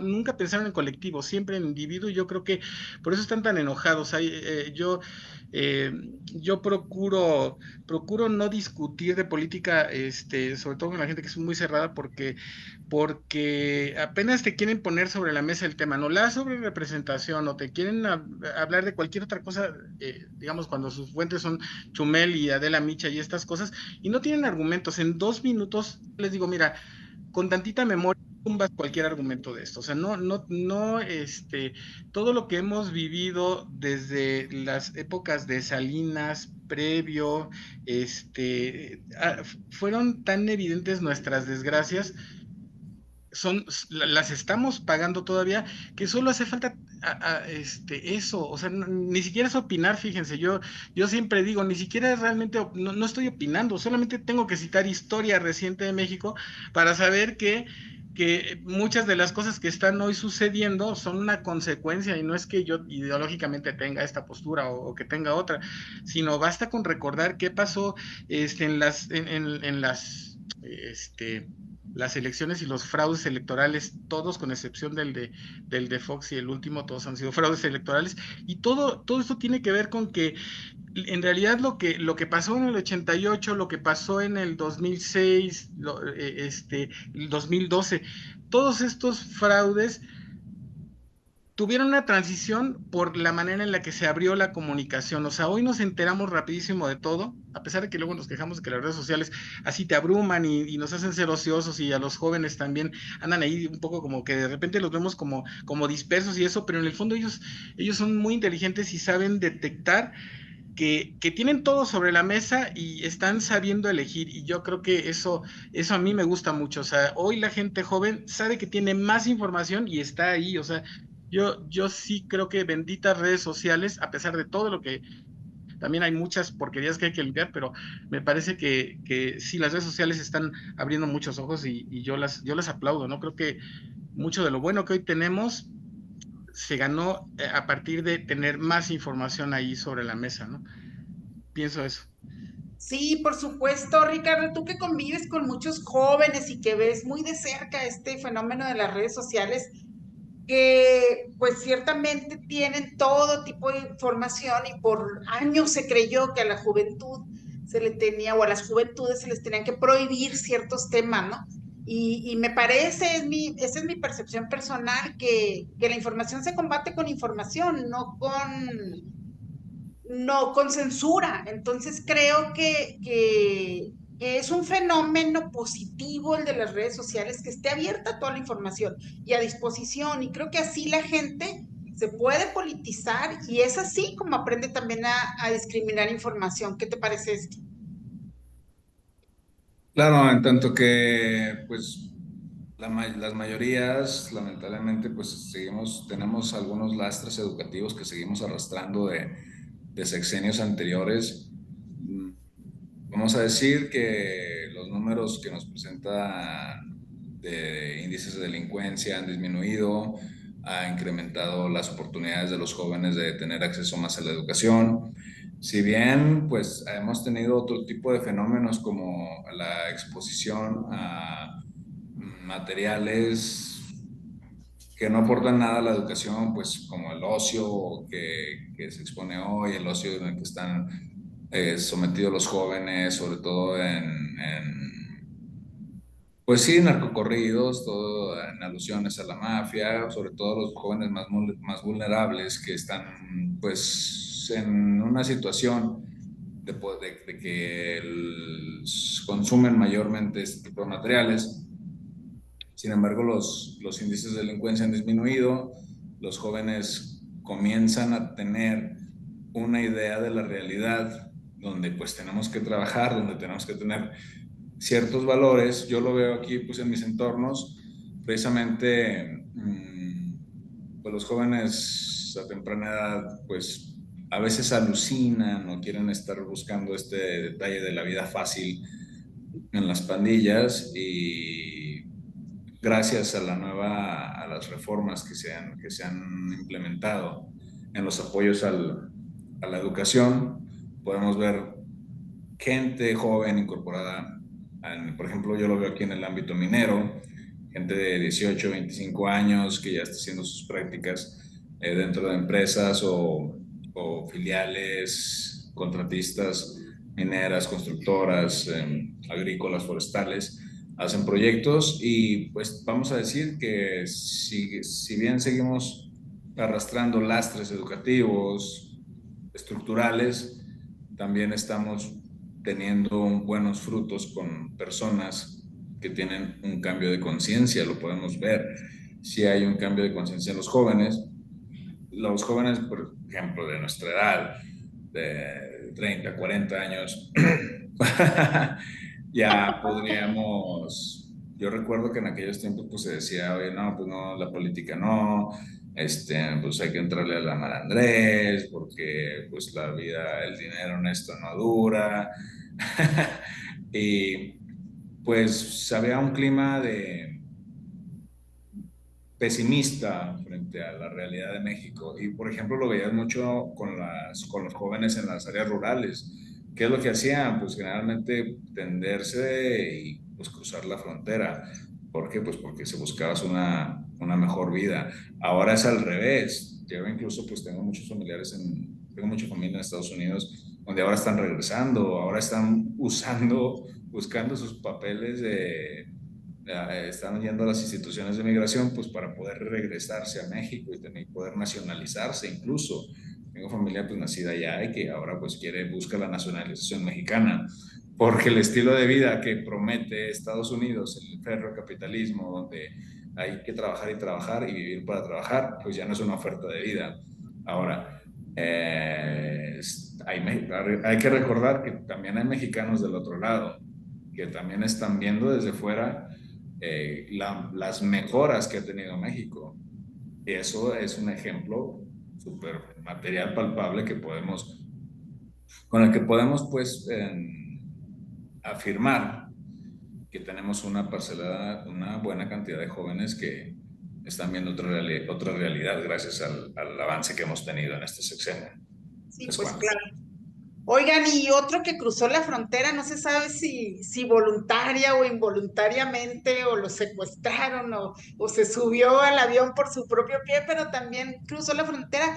nunca pensaron en colectivo, siempre en individuo, y yo creo que por eso están tan enojados. Yo procuro no discutir de política, sobre todo con la gente que es muy cerrada, porque apenas te quieren poner sobre la mesa el tema, no la sobre representación, o te quieren hablar de cualquier otra cosa, digamos, cuando sus fuentes son Chumel y Adela Micha y estas cosas, y no tienen argumentos. En 2 minutos les digo, mira, con tantita memoria tumbas cualquier argumento de esto. O sea, no, todo lo que hemos vivido desde las épocas de Salinas, previo, fueron tan evidentes nuestras desgracias, las estamos pagando todavía, que solo hace falta eso. O sea, ni siquiera es opinar, fíjense, yo siempre digo, ni siquiera es realmente, no estoy opinando, solamente tengo que citar historia reciente de México para saber que muchas de las cosas que están hoy sucediendo son una consecuencia, y no es que yo ideológicamente tenga esta postura o que tenga otra, sino basta con recordar qué pasó las elecciones y los fraudes electorales, todos con excepción del de Fox y el último, todos han sido fraudes electorales, y todo esto tiene que ver con que en realidad lo que pasó en el 88, lo que pasó en el 2006, el 2012, todos estos fraudes tuvieron una transición por la manera en la que se abrió la comunicación. O sea, hoy nos enteramos rapidísimo de todo, a pesar de que luego nos quejamos de que las redes sociales así te abruman y nos hacen ser ociosos, y a los jóvenes también andan ahí un poco como que de repente los vemos como dispersos y eso, pero en el fondo ellos son muy inteligentes y saben detectar que tienen todo sobre la mesa y están sabiendo elegir, y yo creo que eso a mí me gusta mucho. O sea, hoy la gente joven sabe que tiene más información y está ahí. O sea, yo sí creo que benditas redes sociales, a pesar de todo lo que también hay muchas porquerías que hay que limpiar, pero me parece que sí, las redes sociales están abriendo muchos ojos, y yo las aplaudo, ¿no? Creo que mucho de lo bueno que hoy tenemos se ganó a partir de tener más información ahí sobre la mesa, ¿no? Pienso eso. Sí, por supuesto, Ricardo, tú que convives con muchos jóvenes y que ves muy de cerca este fenómeno de las redes sociales, que pues ciertamente tienen todo tipo de información, y por años se creyó que a la juventud se le tenía, o a las juventudes se les tenían que prohibir ciertos temas, ¿no? Y me parece, esa es mi percepción personal, que la información se combate con información, no con censura. Entonces creo que es un fenómeno positivo el de las redes sociales, que esté abierta toda la información y a disposición. Y creo que así la gente se puede politizar y es así como aprende también a discriminar información. ¿Qué te parece esto? Claro, en tanto que, pues, las mayorías, lamentablemente, pues tenemos algunos lastres educativos que seguimos arrastrando de sexenios anteriores. Mm, Vamos a decir que los números que nos presenta de índices de delincuencia han disminuido, ha incrementado las oportunidades de los jóvenes de tener acceso más a la educación. Si bien, pues, hemos tenido otro tipo de fenómenos como la exposición a materiales que no aportan nada a la educación, pues como el ocio que se expone hoy, el ocio en el que están sometidos los jóvenes, sobre todo pues sí, narcocorridos, todo en alusiones a la mafia, sobre todo los jóvenes más vulnerables que están pues en una situación de que consumen mayormente este tipo de materiales. Sin embargo, los índices de delincuencia han disminuido, los jóvenes comienzan a tener una idea de la realidad donde pues tenemos que trabajar, donde tenemos que tener ciertos valores. Yo lo veo aquí pues en mis entornos, precisamente pues los jóvenes a temprana edad pues a veces alucinan o quieren estar buscando este detalle de la vida fácil en las pandillas, y gracias a las reformas que se han implementado en los apoyos a la educación, podemos ver gente joven incorporada, por ejemplo, yo lo veo aquí en el ámbito minero, gente de 18, 25 años que ya está haciendo sus prácticas dentro de empresas o filiales, contratistas, mineras, constructoras, agrícolas, forestales, hacen proyectos. Y pues vamos a decir que si bien seguimos arrastrando lastres educativos, estructurales, también estamos teniendo buenos frutos con personas que tienen un cambio de conciencia, lo podemos ver. Si hay un cambio de conciencia en los jóvenes, por ejemplo, de nuestra edad, de 30, 40 años, ya podríamos, yo recuerdo que en aquellos tiempos pues se decía, oye, no, pues no, la política no, pues hay que entrarle a la malandrés, porque pues la vida, el dinero honesto no dura. Y pues había un clima de pesimista frente a la realidad de México. Y por ejemplo lo veías mucho con los jóvenes en las áreas rurales. ¿Qué es lo que hacían? Pues generalmente tenderse y pues cruzar la frontera. ¿Por qué? Pues porque se buscabas una mejor vida. Ahora es al revés. Yo incluso pues tengo mucha familia en Estados Unidos, donde ahora están regresando, ahora están buscando sus papeles están yendo a las instituciones de migración pues para poder regresarse a México y poder nacionalizarse incluso. Tengo familia pues nacida allá y que ahora pues busca la nacionalización mexicana, porque el estilo de vida que promete Estados Unidos, el ferrocapitalismo, donde hay que trabajar y vivir para trabajar, pues ya no es una oferta de vida. Ahora, hay que recordar que también hay mexicanos del otro lado, que también están viendo desde fuera las mejoras que ha tenido México. Y eso es un ejemplo súper material, palpable, con el que podemos pues afirmar que tenemos una buena cantidad de jóvenes que están viendo otra realidad gracias al avance que hemos tenido en este sexenio. Sí, pues claro. Oigan, y otro que cruzó la frontera, no se sabe si voluntaria o involuntariamente, o lo secuestraron o se subió al avión por su propio pie, pero también cruzó la frontera.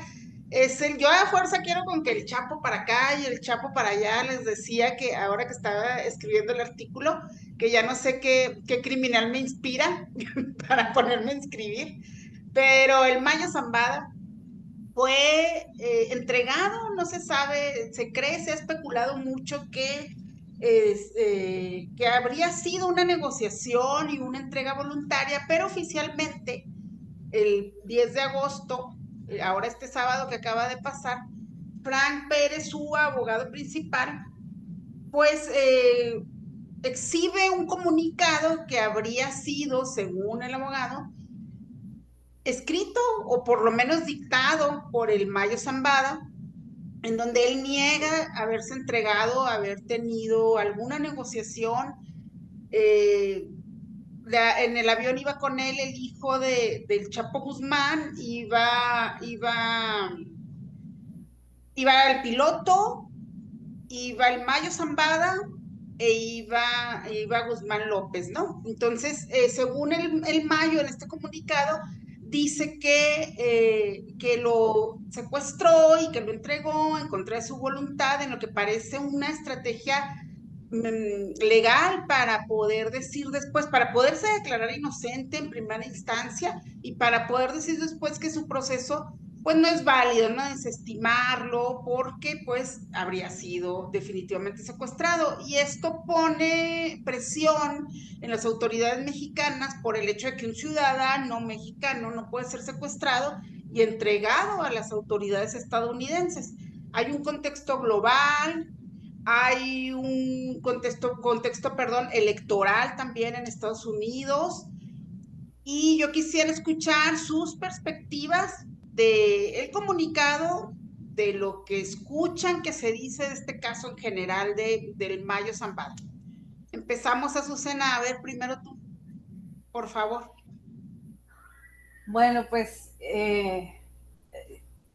yo a fuerza quiero con que el Chapo para acá y el Chapo para allá. Les decía que ahora que estaba escribiendo el artículo, que ya no sé qué criminal me inspira para ponerme a escribir, pero el Mayo Zambada fue entregado, no se sabe, se cree, se ha especulado mucho que habría sido una negociación y una entrega voluntaria, pero oficialmente el 10 de agosto, ahora este sábado que acaba de pasar, Frank Pérez, su abogado principal, pues exhibe un comunicado que habría sido, según el abogado, escrito o por lo menos dictado por el Mayo Zambada, en donde él niega haberse entregado, haber tenido alguna negociación. eh, en el avión iba con él el hijo del Chapo Guzmán, iba el piloto, iba el Mayo Zambada iba Guzmán López, ¿no? Entonces, según el Mayo en este comunicado, dice que lo secuestró y que lo entregó en contra de su voluntad, en lo que parece una estrategia legal para poder decir después, para poderse declarar inocente en primera instancia y para poder decir después que su proceso pues no es válido, no desestimarlo porque pues habría sido definitivamente secuestrado, y esto pone presión en las autoridades mexicanas por el hecho de que un ciudadano mexicano no puede ser secuestrado y entregado a las autoridades estadounidenses. Hay un contexto global, hay un contexto electoral también en Estados Unidos, y yo quisiera escuchar sus perspectivas del comunicado, de lo que escuchan que se dice de este caso en general del Mayo Zambada. Empezamos, Azucena, a ver, primero tú, por favor. Bueno, pues he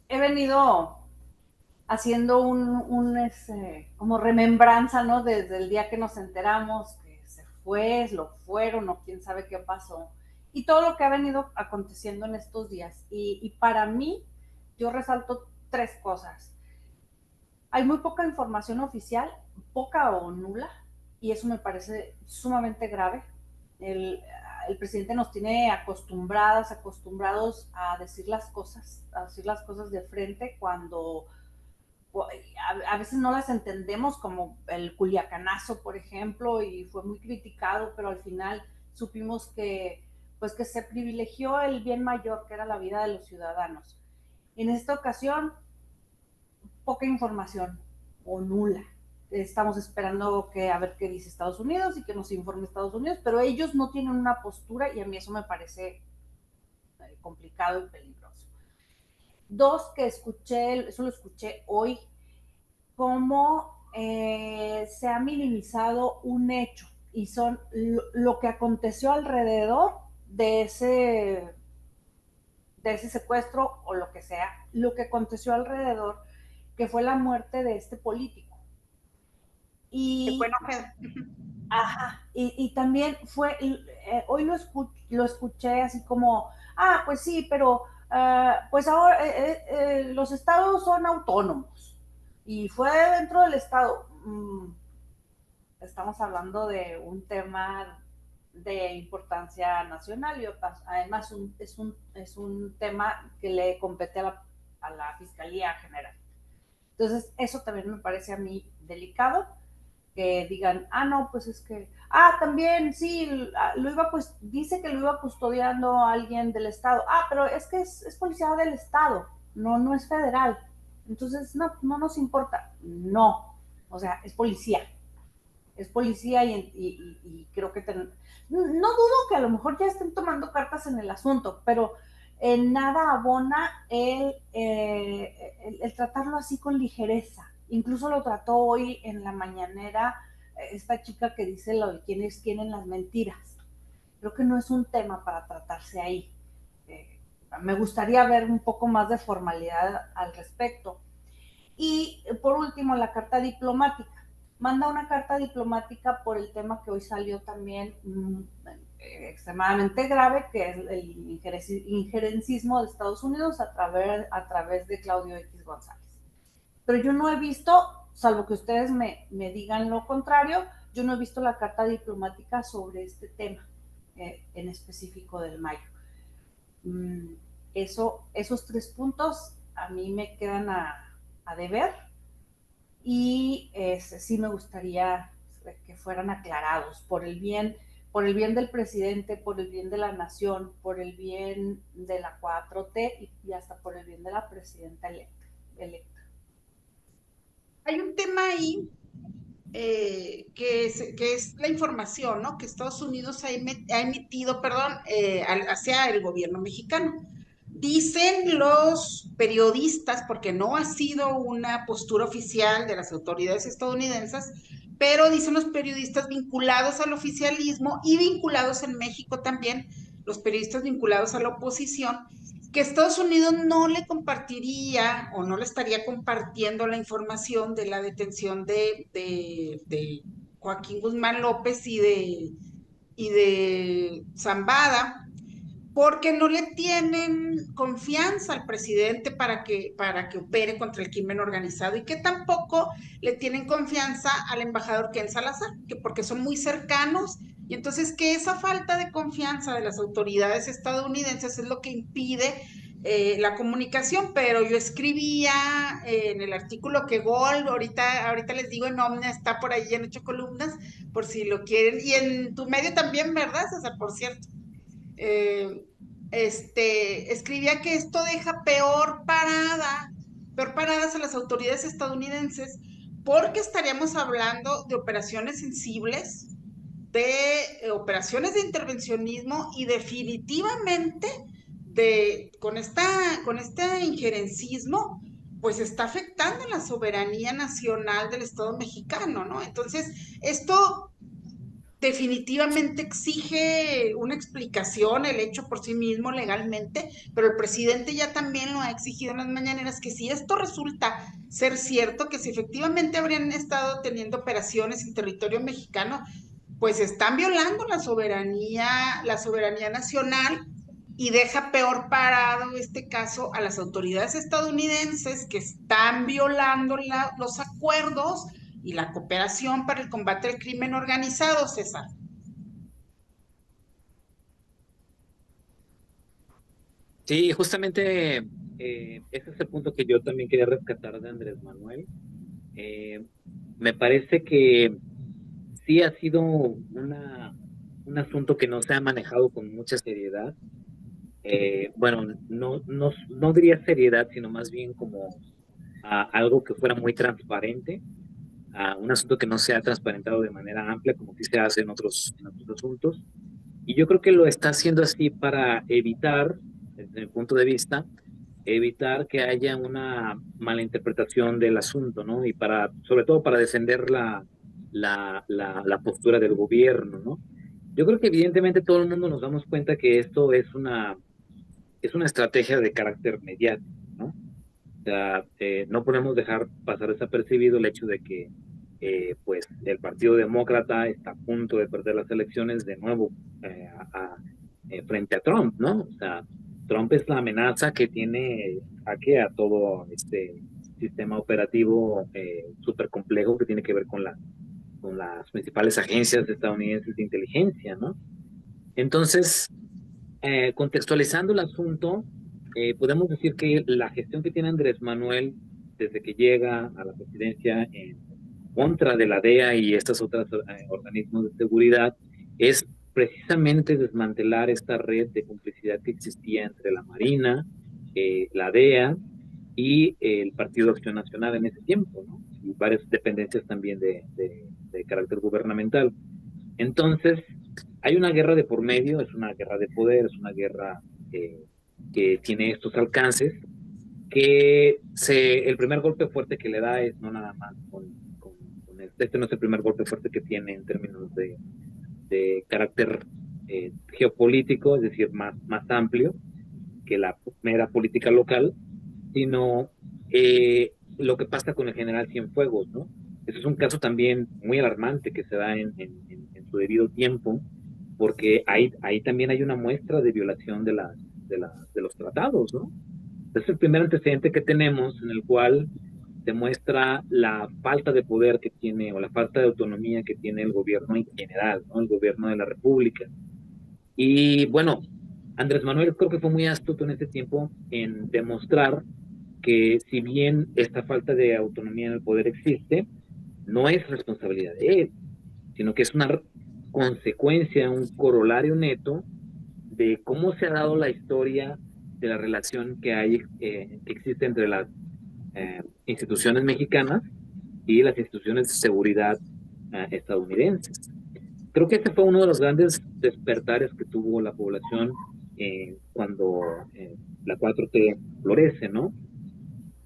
venido haciendo como remembranza, ¿no? Desde el día que nos enteramos que se fue, lo fueron, o quién sabe qué pasó, y todo lo que ha venido aconteciendo en estos días. Y para mí, yo resalto tres cosas. Hay muy poca información oficial, poca o nula, y eso me parece sumamente grave. El presidente nos tiene acostumbrados a decir las cosas, de frente cuando a veces no las entendemos, como el Culiacanazo, por ejemplo, y fue muy criticado, pero al final supimos pues que se privilegió el bien mayor, que era la vida de los ciudadanos. En esta ocasión, poca información o nula. Estamos esperando a ver qué dice Estados Unidos y que nos informe Estados Unidos, pero ellos no tienen una postura, y a mí eso me parece complicado y peligroso. Dos, eso lo escuché hoy, cómo se ha minimizado un hecho, y son lo que aconteció alrededor de ese secuestro, o lo que sea, lo que aconteció alrededor, que fue la muerte de este político. Y, y también hoy lo escuché así como, pues sí, pero pues ahora los estados son autónomos, y fue dentro del estado. Estamos hablando de un tema de importancia nacional, y además es un tema que le compete a la Fiscalía General. Entonces, eso también me parece a mí delicado, que digan, no, pues es que, también, sí, dice que lo iba custodiando alguien del Estado. Pero es que es policía del Estado, no es federal. Entonces, no nos importa. No, o sea, es policía, y creo que no dudo que a lo mejor ya estén tomando cartas en el asunto, pero en nada abona el tratarlo así con ligereza. Incluso lo trató hoy en la mañanera esta chica que dice lo de quién es quién en las mentiras. Creo que no es un tema para tratarse ahí. Me gustaría ver un poco más de formalidad al respecto. Y por último, la carta diplomática. Manda una carta diplomática por el tema que hoy salió también extremadamente grave, que es el injerencismo de Estados Unidos a través de Claudio X González. Pero yo no he visto, salvo que ustedes me digan lo contrario, yo no he visto la carta diplomática sobre este tema en específico del Mayo. Esos 3 puntos a mí me quedan a deber, y sí me gustaría que fueran aclarados por el bien del presidente, por el bien de la nación, por el bien de la 4T y hasta por el bien de la presidenta electa. Hay un tema ahí que es la información, ¿no? Que Estados Unidos ha emitido, hacia el gobierno mexicano. Dicen los periodistas, porque no ha sido una postura oficial de las autoridades estadounidenses, pero dicen los periodistas vinculados al oficialismo y vinculados en México también, los periodistas vinculados a la oposición, que Estados Unidos no le compartiría o no le estaría compartiendo la información de la detención de Joaquín Guzmán López y de Zambada, porque no le tienen confianza al presidente para que opere contra el crimen organizado, y que tampoco le tienen confianza al embajador Ken Salazar, que porque son muy cercanos, y entonces que esa falta de confianza de las autoridades estadounidenses es lo que impide la comunicación. Pero yo escribía en el artículo que Gold, ahorita les digo en Omnia, está por ahí en 8 columnas, por si lo quieren, y en tu medio también, ¿verdad, César? Por cierto. Escribía que esto deja peor paradas a las autoridades estadounidenses, porque estaríamos hablando de operaciones sensibles, de operaciones de intervencionismo, y definitivamente con este injerencismo, pues está afectando la soberanía nacional del Estado mexicano, ¿no? Entonces, esto definitivamente exige una explicación, el hecho por sí mismo legalmente, pero el presidente ya también lo ha exigido en las mañaneras, que si esto resulta ser cierto, que si efectivamente habrían estado teniendo operaciones en territorio mexicano, pues están violando la soberanía nacional, y deja peor parado este caso a las autoridades estadounidenses, que están violando los acuerdos y la cooperación para el combate al crimen organizado, César. Sí, justamente ese es el punto que yo también quería rescatar de Andrés Manuel. Me parece que sí ha sido un asunto que no se ha manejado con mucha seriedad. Bueno, no diría seriedad, sino más bien como algo que fuera muy transparente, un asunto que no se ha transparentado de manera amplia, como sí se hace en otros asuntos. Y yo creo que lo está haciendo así para evitar, desde mi punto de vista, evitar que haya una mala interpretación del asunto, ¿no? Y sobre todo para defender la postura del gobierno, ¿no? Yo creo que evidentemente todo el mundo nos damos cuenta que esto es una estrategia de carácter mediático, ¿no? O sea, no podemos dejar pasar desapercibido el hecho de que pues el Partido Demócrata está a punto de perder las elecciones de nuevo frente a Trump, ¿no? O sea, Trump es la amenaza que tiene jaque a todo este sistema operativo súper complejo que tiene que ver con las principales agencias estadounidenses de inteligencia, ¿no? Entonces, contextualizando el asunto, podemos decir que la gestión que tiene Andrés Manuel desde que llega a la presidencia en contra de la DEA y estos otros organismos de seguridad es precisamente desmantelar esta red de complicidad que existía entre la Marina, la DEA y el Partido Acción Nacional en ese tiempo, ¿no? Y varias dependencias también de carácter gubernamental. Entonces, hay una guerra de por medio, es una guerra de poder, es una guerra que tiene estos alcances, que el primer golpe fuerte que le da es no nada más este no es el primer golpe fuerte que tiene en términos de carácter geopolítico, es decir, más amplio que la mera política local, sino lo que pasa con el general Cienfuegos, ¿no? Ese es un caso también muy alarmante que se da en su debido tiempo, porque ahí también hay una muestra de violación de los tratados, ¿no? Es el primer antecedente que tenemos en el cual demuestra la falta de poder que tiene o la falta de autonomía que tiene el gobierno en general, ¿no? El gobierno de la República. Y bueno, Andrés Manuel creo que fue muy astuto en ese tiempo en demostrar que si bien esta falta de autonomía en el poder existe, no es responsabilidad de él, sino que es una consecuencia, un corolario neto de cómo se ha dado la historia de la relación que existe entre las instituciones mexicanas y las instituciones de seguridad estadounidenses. Creo que este fue uno de los grandes despertares que tuvo la población cuando la 4T florece, ¿no?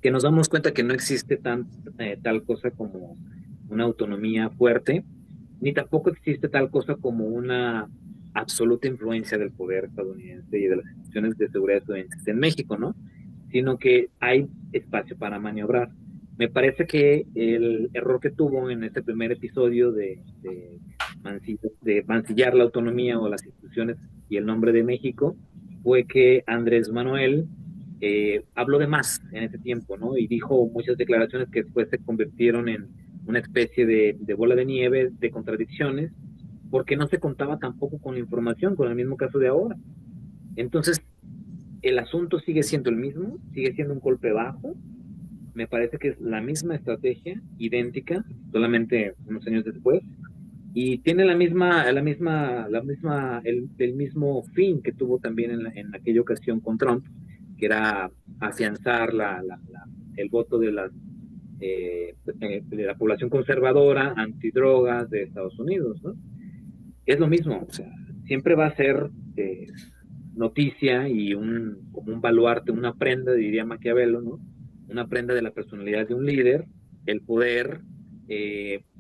Que nos damos cuenta que no existe tal cosa como una autonomía fuerte, ni tampoco existe tal cosa como una absoluta influencia del poder estadounidense y de las instituciones de seguridad estadounidenses en México, ¿no? Sino que hay espacio para maniobrar. Me parece que el error que tuvo en este primer episodio de mancillar la autonomía o las instituciones y el nombre de México fue que Andrés Manuel habló de más en ese tiempo, ¿no? Y dijo muchas declaraciones que después se convirtieron en una especie de bola de nieve de contradicciones, porque no se contaba tampoco con la información, con el mismo caso de ahora. Entonces, el asunto sigue siendo el mismo, sigue siendo un golpe bajo. Me parece que es la misma estrategia, idéntica, solamente unos años después, y tiene el mismo fin que tuvo también en aquella ocasión con Trump, que era afianzar el voto de la población conservadora, antidrogas de Estados Unidos, ¿no? Es lo mismo, o sea, siempre va a ser noticia y como un baluarte, una prenda, diría Maquiavelo, ¿no? Una prenda de la personalidad de un líder, el poder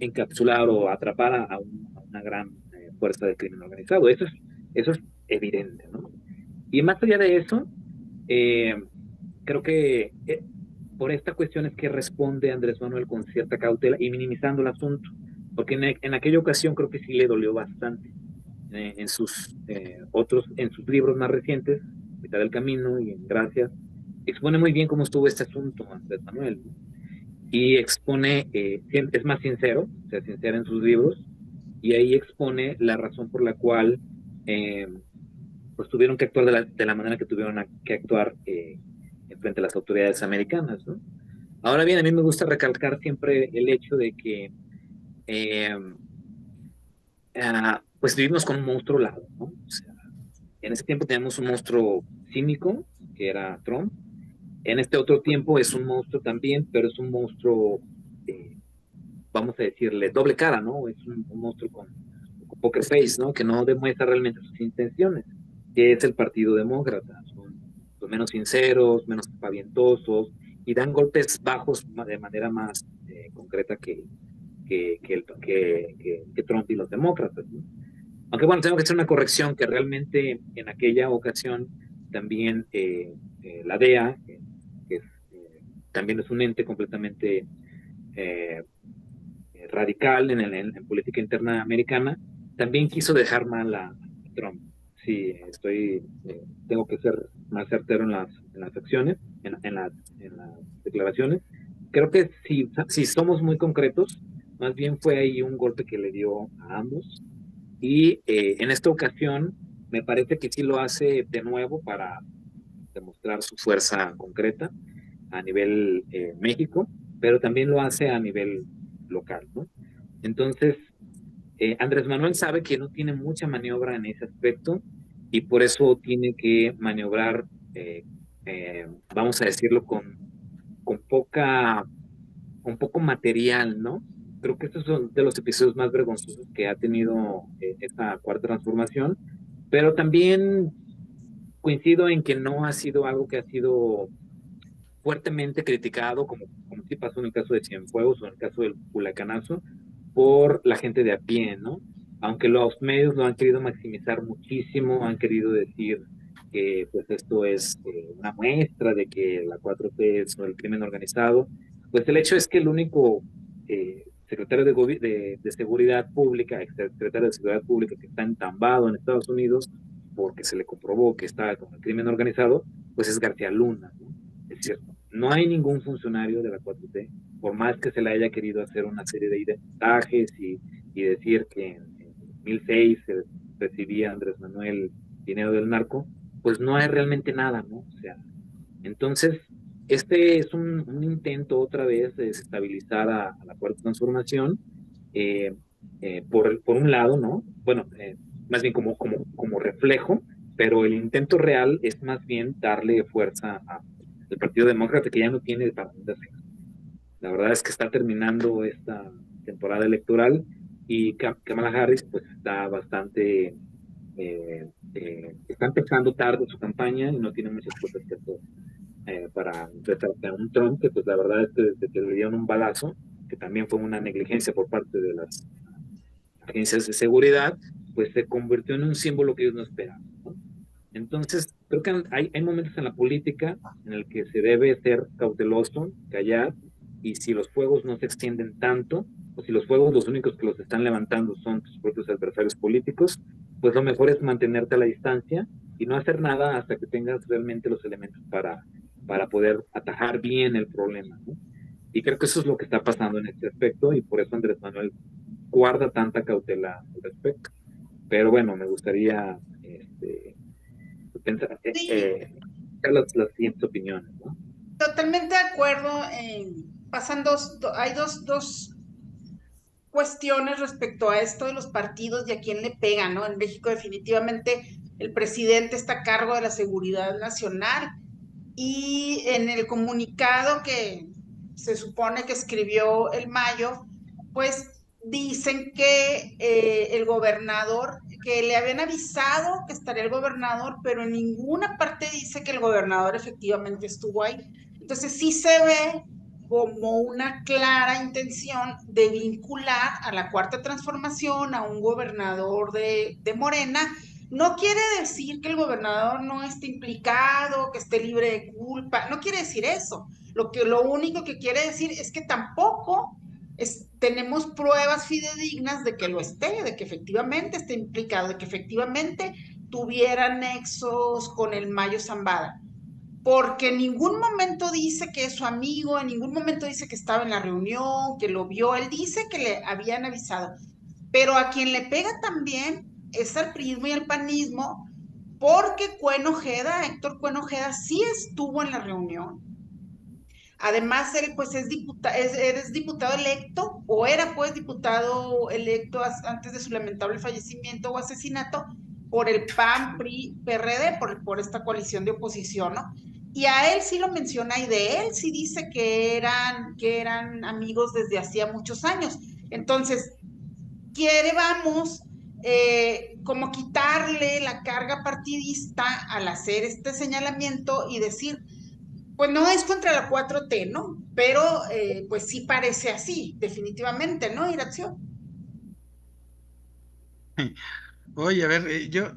encapsular o atrapar a una gran fuerza de crimen organizado. Eso es evidente, ¿no? Y más allá de eso, creo que por esta cuestión es que responde Andrés Manuel con cierta cautela y minimizando el asunto, porque en aquella ocasión creo que sí le dolió bastante. En sus libros más recientes, Mitad del Camino y en Gracias, expone muy bien cómo estuvo este asunto Andrés Manuel, ¿no? Y expone, es más sincero, o sea, sincero en sus libros, y ahí expone la razón por la cual pues tuvieron que actuar de la manera que tuvieron que actuar frente a las autoridades americanas, ¿no? Ahora bien, a mí me gusta recalcar siempre el hecho de que pues vivimos con un monstruo al lado, ¿no? O sea, en ese tiempo teníamos un monstruo cínico, que era Trump. En este otro tiempo es un monstruo también, pero es un monstruo, vamos a decirle, doble cara, ¿no? Es un monstruo con poker face, ¿no? Que no demuestra realmente sus intenciones, que es el Partido Demócrata. Son los menos sinceros, menos pavientosos, y dan golpes bajos de manera más concreta que Trump y los demócratas, ¿no? Aunque bueno, tengo que hacer una corrección, que realmente en aquella ocasión también la DEA, que también es un ente completamente radical en política interna americana, también quiso dejar mal a Trump. Sí, tengo que ser más certero en las acciones, en las declaraciones. Creo que si somos muy concretos, más bien fue ahí un golpe que le dio a ambos. Y en esta ocasión me parece que sí lo hace de nuevo para demostrar su fuerza concreta a nivel México, pero también lo hace a nivel local, ¿no? Entonces, Andrés Manuel sabe que no tiene mucha maniobra en ese aspecto y por eso tiene que maniobrar, vamos a decirlo, con poco material, ¿no? Creo que estos son de los episodios más vergonzosos que ha tenido esta cuarta transformación, pero también coincido en que no ha sido algo que ha sido fuertemente criticado, como sí pasó en el caso de Cienfuegos o en el caso del Culacanazo, por la gente de a pie, ¿no? Aunque los medios lo han querido maximizar muchísimo, han querido decir que pues esto es una muestra de que la 4T es el crimen organizado, pues el hecho es que el único secretario de Seguridad Pública, exsecretario de Seguridad Pública que está entambado en Estados Unidos porque se le comprobó que está con el crimen organizado, pues es García Luna, ¿no? Es cierto, no hay ningún funcionario de la 4T, por más que se le haya querido hacer una serie de identitajes y decir que en 2006 se recibía Andrés Manuel dinero del narco, pues no hay realmente nada, ¿no? O sea, entonces, este es un intento otra vez de desestabilizar a la Cuarta Transformación, eh, por un lado, ¿no? Bueno, más bien como reflejo, pero el intento real es más bien darle fuerza al Partido Demócrata, que ya no tiene para dónde hacer. La verdad es que está terminando esta temporada electoral y Kamala Harris pues está bastante, está empezando tarde su campaña y no tiene muchas cosas que hacer para enfrentarse a un Trump que pues la verdad es que desde que le dieron un balazo, que también fue una negligencia por parte de las agencias de seguridad, pues se convirtió en un símbolo que ellos no esperaban, ¿no? Entonces, creo que hay momentos en la política en el que se debe ser cauteloso, callar, y si los fuegos no se extienden tanto, o si los fuegos los únicos que los están levantando son tus propios adversarios políticos, pues lo mejor es mantenerte a la distancia y no hacer nada hasta que tengas realmente los elementos para poder atajar bien el problema, ¿no? Y creo que eso es lo que está pasando en este aspecto y por eso Andrés Manuel guarda tanta cautela al respecto. Pero bueno, me gustaría pensar Sí, las siguientes opiniones, ¿no? totalmente de acuerdo. Pasan hay dos cuestiones respecto a esto de los partidos y a quién le pega, ¿no? En México definitivamente el presidente está a cargo de la seguridad nacional y en el comunicado que se supone que escribió el Mayo, pues dicen que el gobernador, que le habían avisado que estaría el gobernador, pero en ninguna parte dice que el gobernador efectivamente estuvo ahí. Entonces sí se ve como una clara intención de vincular a la Cuarta Transformación a un gobernador de Morena. No quiere decir que el gobernador no esté implicado, que esté libre de culpa, no quiere decir eso. Lo único que quiere decir es que tampoco tenemos pruebas fidedignas de que lo esté, de que efectivamente esté implicado, de que efectivamente tuviera nexos con el Mayo Zambada, porque en ningún momento dice que es su amigo, en ningún momento dice que estaba en la reunión, que lo vio, él dice que le habían avisado, pero a quien le pega también es al priismo y al panismo, porque Héctor Cuen Ojeda sí estuvo en la reunión. Además, él pues es diputado electo, o era pues diputado electo antes de su lamentable fallecimiento o asesinato, por el PAN, PRI, PRD, por esta coalición de oposición, ¿no? Y a él sí lo menciona y de él sí dice que eran amigos desde hacía muchos años. Entonces, vamos, como quitarle la carga partidista al hacer este señalamiento y decir, pues no es contra la 4T, ¿no? Pero pues sí parece así, definitivamente, ¿no, Iracio? Oye, a ver, yo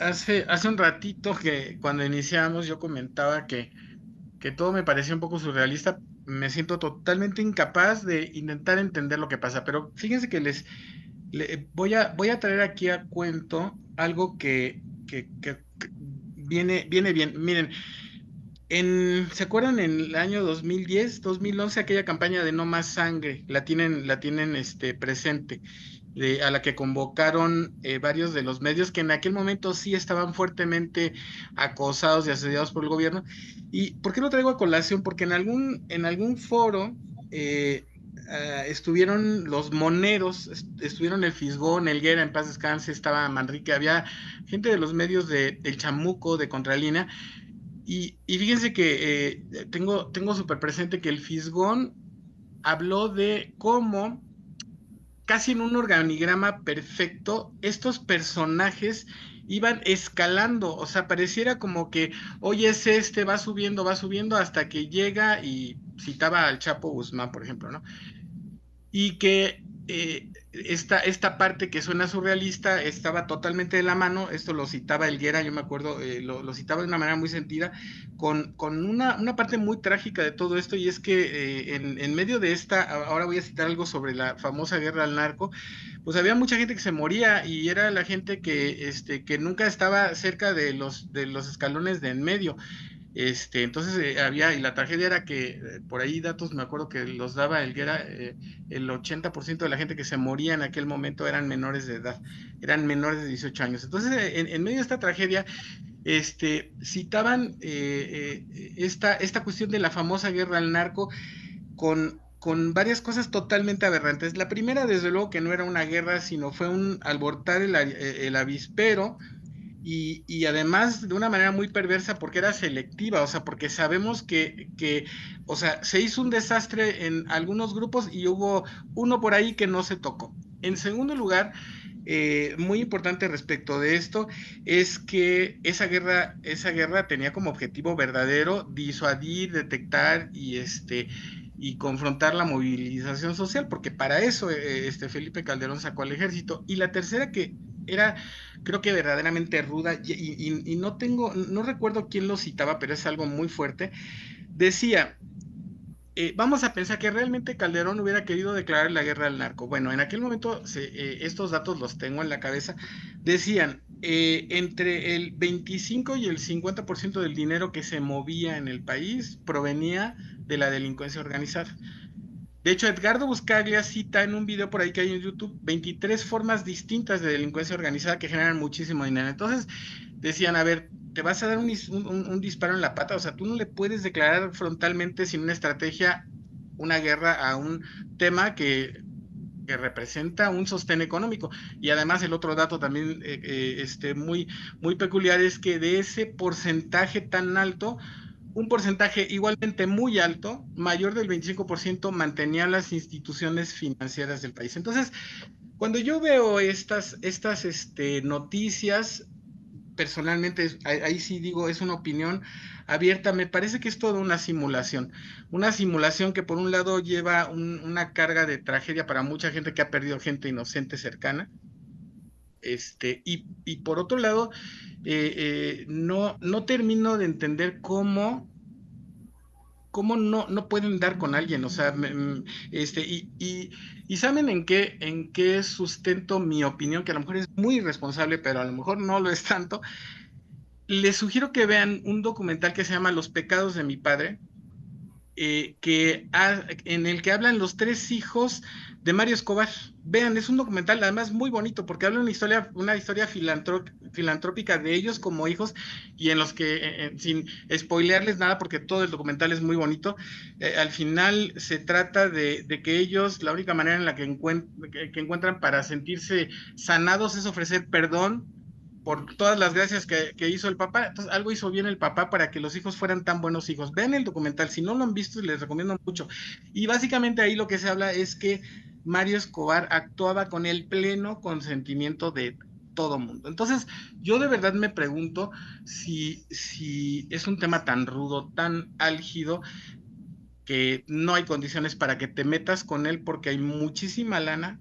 hace un ratito que cuando iniciamos yo comentaba que todo me parecía un poco surrealista. Me siento totalmente incapaz de intentar entender lo que pasa, pero fíjense que voy a traer aquí a cuento algo que viene bien. Miren, ¿se acuerdan en el año 2010, 2011, aquella campaña de No Más Sangre? La tienen presente, a la que convocaron varios de los medios que en aquel momento sí estaban fuertemente acosados y asediados por el gobierno. ¿Y por qué lo traigo a colación? Porque en algún foro estuvieron los moneros, estuvieron el Fisgón, Helguera, en paz descanse, estaba Manrique, había gente de los medios del Chamuco, de Contralínea, y fíjense que tengo súper presente que el Fisgón habló de cómo, casi en un organigrama perfecto, estos personajes iban escalando, o sea, pareciera como que, oye, va subiendo hasta que llega y citaba al Chapo Guzmán, por ejemplo, ¿no? Y que esta parte que suena surrealista estaba totalmente de la mano, esto lo citaba Helguera, yo me acuerdo, lo citaba de una manera muy sentida, con una parte muy trágica de todo esto, y es que en medio de esta, ahora voy a citar algo sobre la famosa guerra al narco, pues había mucha gente que se moría, y era la gente que nunca estaba cerca de los escalones de en medio. Entonces había, y la tragedia era que por ahí datos me acuerdo que los daba Helguera, el 80% de la gente que se moría en aquel momento eran menores de edad, eran menores de 18 años. Entonces, en medio de esta tragedia, citaban esta cuestión de la famosa guerra al narco con varias cosas totalmente aberrantes. La primera, desde luego, que no era una guerra, sino fue un alborotar el avispero, y además de una manera muy perversa porque era selectiva, o sea, porque sabemos o sea, se hizo un desastre en algunos grupos y hubo uno por ahí que no se tocó. En segundo lugar, muy importante respecto de esto, es que esa guerra tenía como objetivo verdadero disuadir, detectar y confrontar la movilización social, porque para eso Felipe Calderón sacó al ejército. Y la tercera, que era, creo que verdaderamente ruda, y no recuerdo quién lo citaba, pero es algo muy fuerte, decía, vamos a pensar que realmente Calderón hubiera querido declarar la guerra al narco. Bueno, en aquel momento, estos datos los tengo en la cabeza, decían, entre el 25 y el 50% del dinero que se movía en el país provenía de la delincuencia organizada. De hecho, Edgardo Buscaglia cita en un video por ahí que hay en YouTube 23 formas distintas de delincuencia organizada que generan muchísimo dinero. Entonces decían, a ver, te vas a dar un disparo en la pata, o sea, tú no le puedes declarar frontalmente sin una estrategia una guerra a un tema que representa un sostén económico. Y además el otro dato también muy peculiar es que de ese porcentaje tan alto, un porcentaje igualmente muy alto, mayor del 25%, mantenían las instituciones financieras del país. Entonces, cuando yo veo estas noticias, personalmente, ahí sí digo, es una opinión abierta, me parece que es toda una simulación que por un lado lleva una carga de tragedia para mucha gente que ha perdido gente inocente cercana, y por otro lado, no termino de entender cómo no pueden dar con alguien, o sea, y ¿saben en qué sustento mi opinión? Que a lo mejor es muy irresponsable, pero a lo mejor no lo es tanto. Les sugiero que vean un documental que se llama Los pecados de mi padre, en el que hablan los tres hijos de Mario Escobar. Vean, es un documental además muy bonito porque habla una historia filantrópica de ellos como hijos, y en los que, sin spoilearles nada porque todo el documental es muy bonito, al final se trata de que ellos, la única manera en la que encuentran para sentirse sanados es ofrecer perdón por todas las gracias que hizo el papá. Entonces, algo hizo bien el papá para que los hijos fueran tan buenos hijos. Vean el documental, si no lo han visto, les recomiendo mucho. Y básicamente ahí lo que se habla es que Mario Escobar actuaba con el pleno consentimiento de todo mundo. Entonces, yo de verdad me pregunto si es un tema tan rudo, tan álgido, que no hay condiciones para que te metas con él porque hay muchísima lana,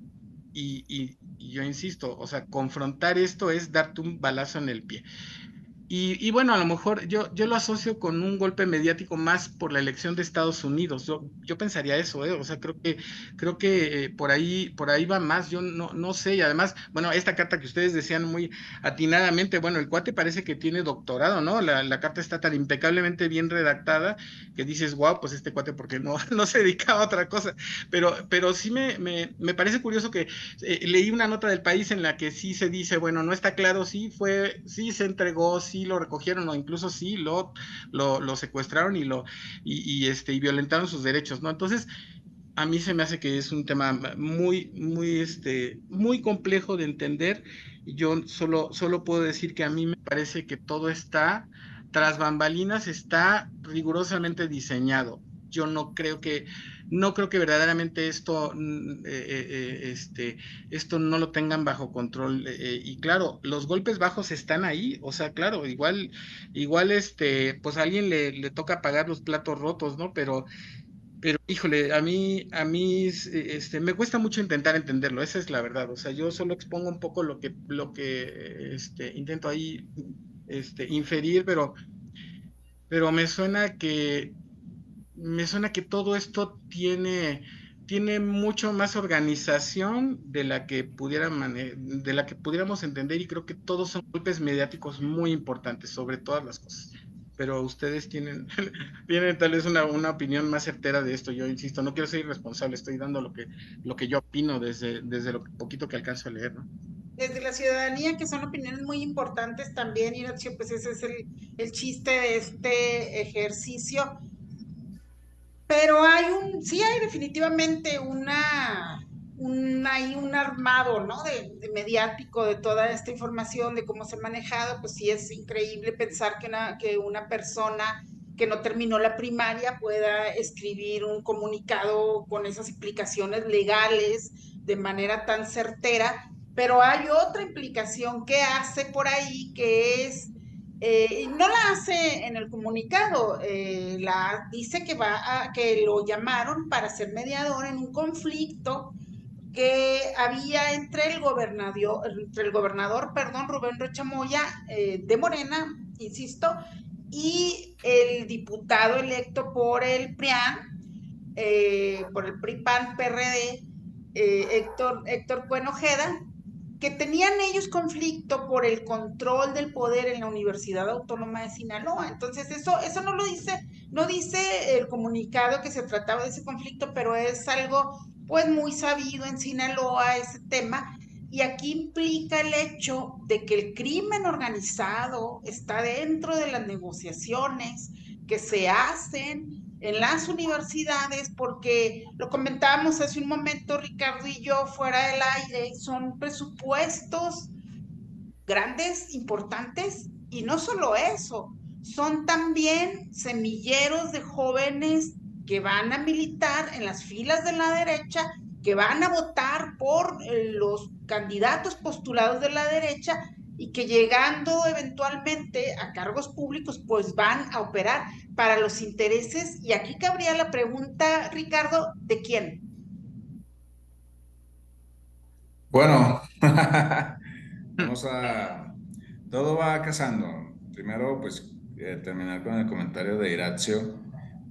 y yo insisto, o sea, confrontar esto es darte un balazo en el pie. Y bueno, a lo mejor yo lo asocio con un golpe mediático más por la elección de Estados Unidos. Yo pensaría eso, ¿eh? O sea, creo que por ahí va más. Yo no sé. Y además, bueno, esta carta que ustedes decían muy atinadamente, bueno, el cuate parece que tiene doctorado, ¿no? La carta está tan impecablemente bien redactada que dices, wow, pues este cuate, porque no se dedicaba a otra cosa. Pero sí me parece curioso que leí una nota del País en la que sí se dice, bueno, no está claro si sí se entregó, sí lo recogieron, o incluso sí lo secuestraron y violentaron sus derechos, ¿no? Entonces, a mí se me hace que es un tema muy complejo de entender. Yo solo puedo decir que a mí me parece que todo está, tras bambalinas, está rigurosamente diseñado. Yo no creo que verdaderamente esto no lo tengan bajo control. Y claro, los golpes bajos están ahí, o sea, claro, igual pues a alguien le toca pagar los platos rotos, ¿no? pero híjole, me cuesta mucho intentar entenderlo, esa es la verdad. O sea, yo solo expongo un poco intento ahí, inferir, pero me suena que todo esto tiene mucho más organización de la que pudiéramos entender, y creo que todos son golpes mediáticos muy importantes sobre todas las cosas. Pero ustedes tienen, tienen tal vez una opinión más certera de esto. Yo insisto, no quiero ser irresponsable, estoy dando lo que yo opino desde lo poquito que alcanzo a leer, ¿no? Desde la ciudadanía, que son opiniones muy importantes también, Ignacio, pues ese es el chiste de este ejercicio. Pero sí hay definitivamente hay un armado, ¿no? De mediático de toda esta información, de cómo se ha manejado. Pues sí es increíble pensar que una persona que no terminó la primaria pueda escribir un comunicado con esas implicaciones legales de manera tan certera. Pero hay otra implicación que hace por ahí, que es no la hace en el comunicado, dice que lo llamaron para ser mediador en un conflicto que había entre el gobernador, perdón, Rubén Rocha Moya, de Morena, insisto, y el diputado electo por el PRIAN, por el PRI-PAN-PRD, Héctor Cuen Ojeda, que tenían ellos conflicto por el control del poder en la Universidad Autónoma de Sinaloa. Entonces, eso no dice el comunicado que se trataba de ese conflicto, pero es algo pues muy sabido en Sinaloa ese tema. Y aquí implica el hecho de que el crimen organizado está dentro de las negociaciones que se hacen en las universidades, porque lo comentábamos hace un momento Ricardo y yo fuera del aire, son presupuestos grandes, importantes, y no solo eso, son también semilleros de jóvenes que van a militar en las filas de la derecha, que van a votar por los candidatos postulados de la derecha y que llegando eventualmente a cargos públicos, pues van a operar para los intereses. Y aquí cabría la pregunta, Ricardo, ¿de quién? Bueno, vamos a... Todo va casando. Primero, pues, terminar con el comentario de Irazio.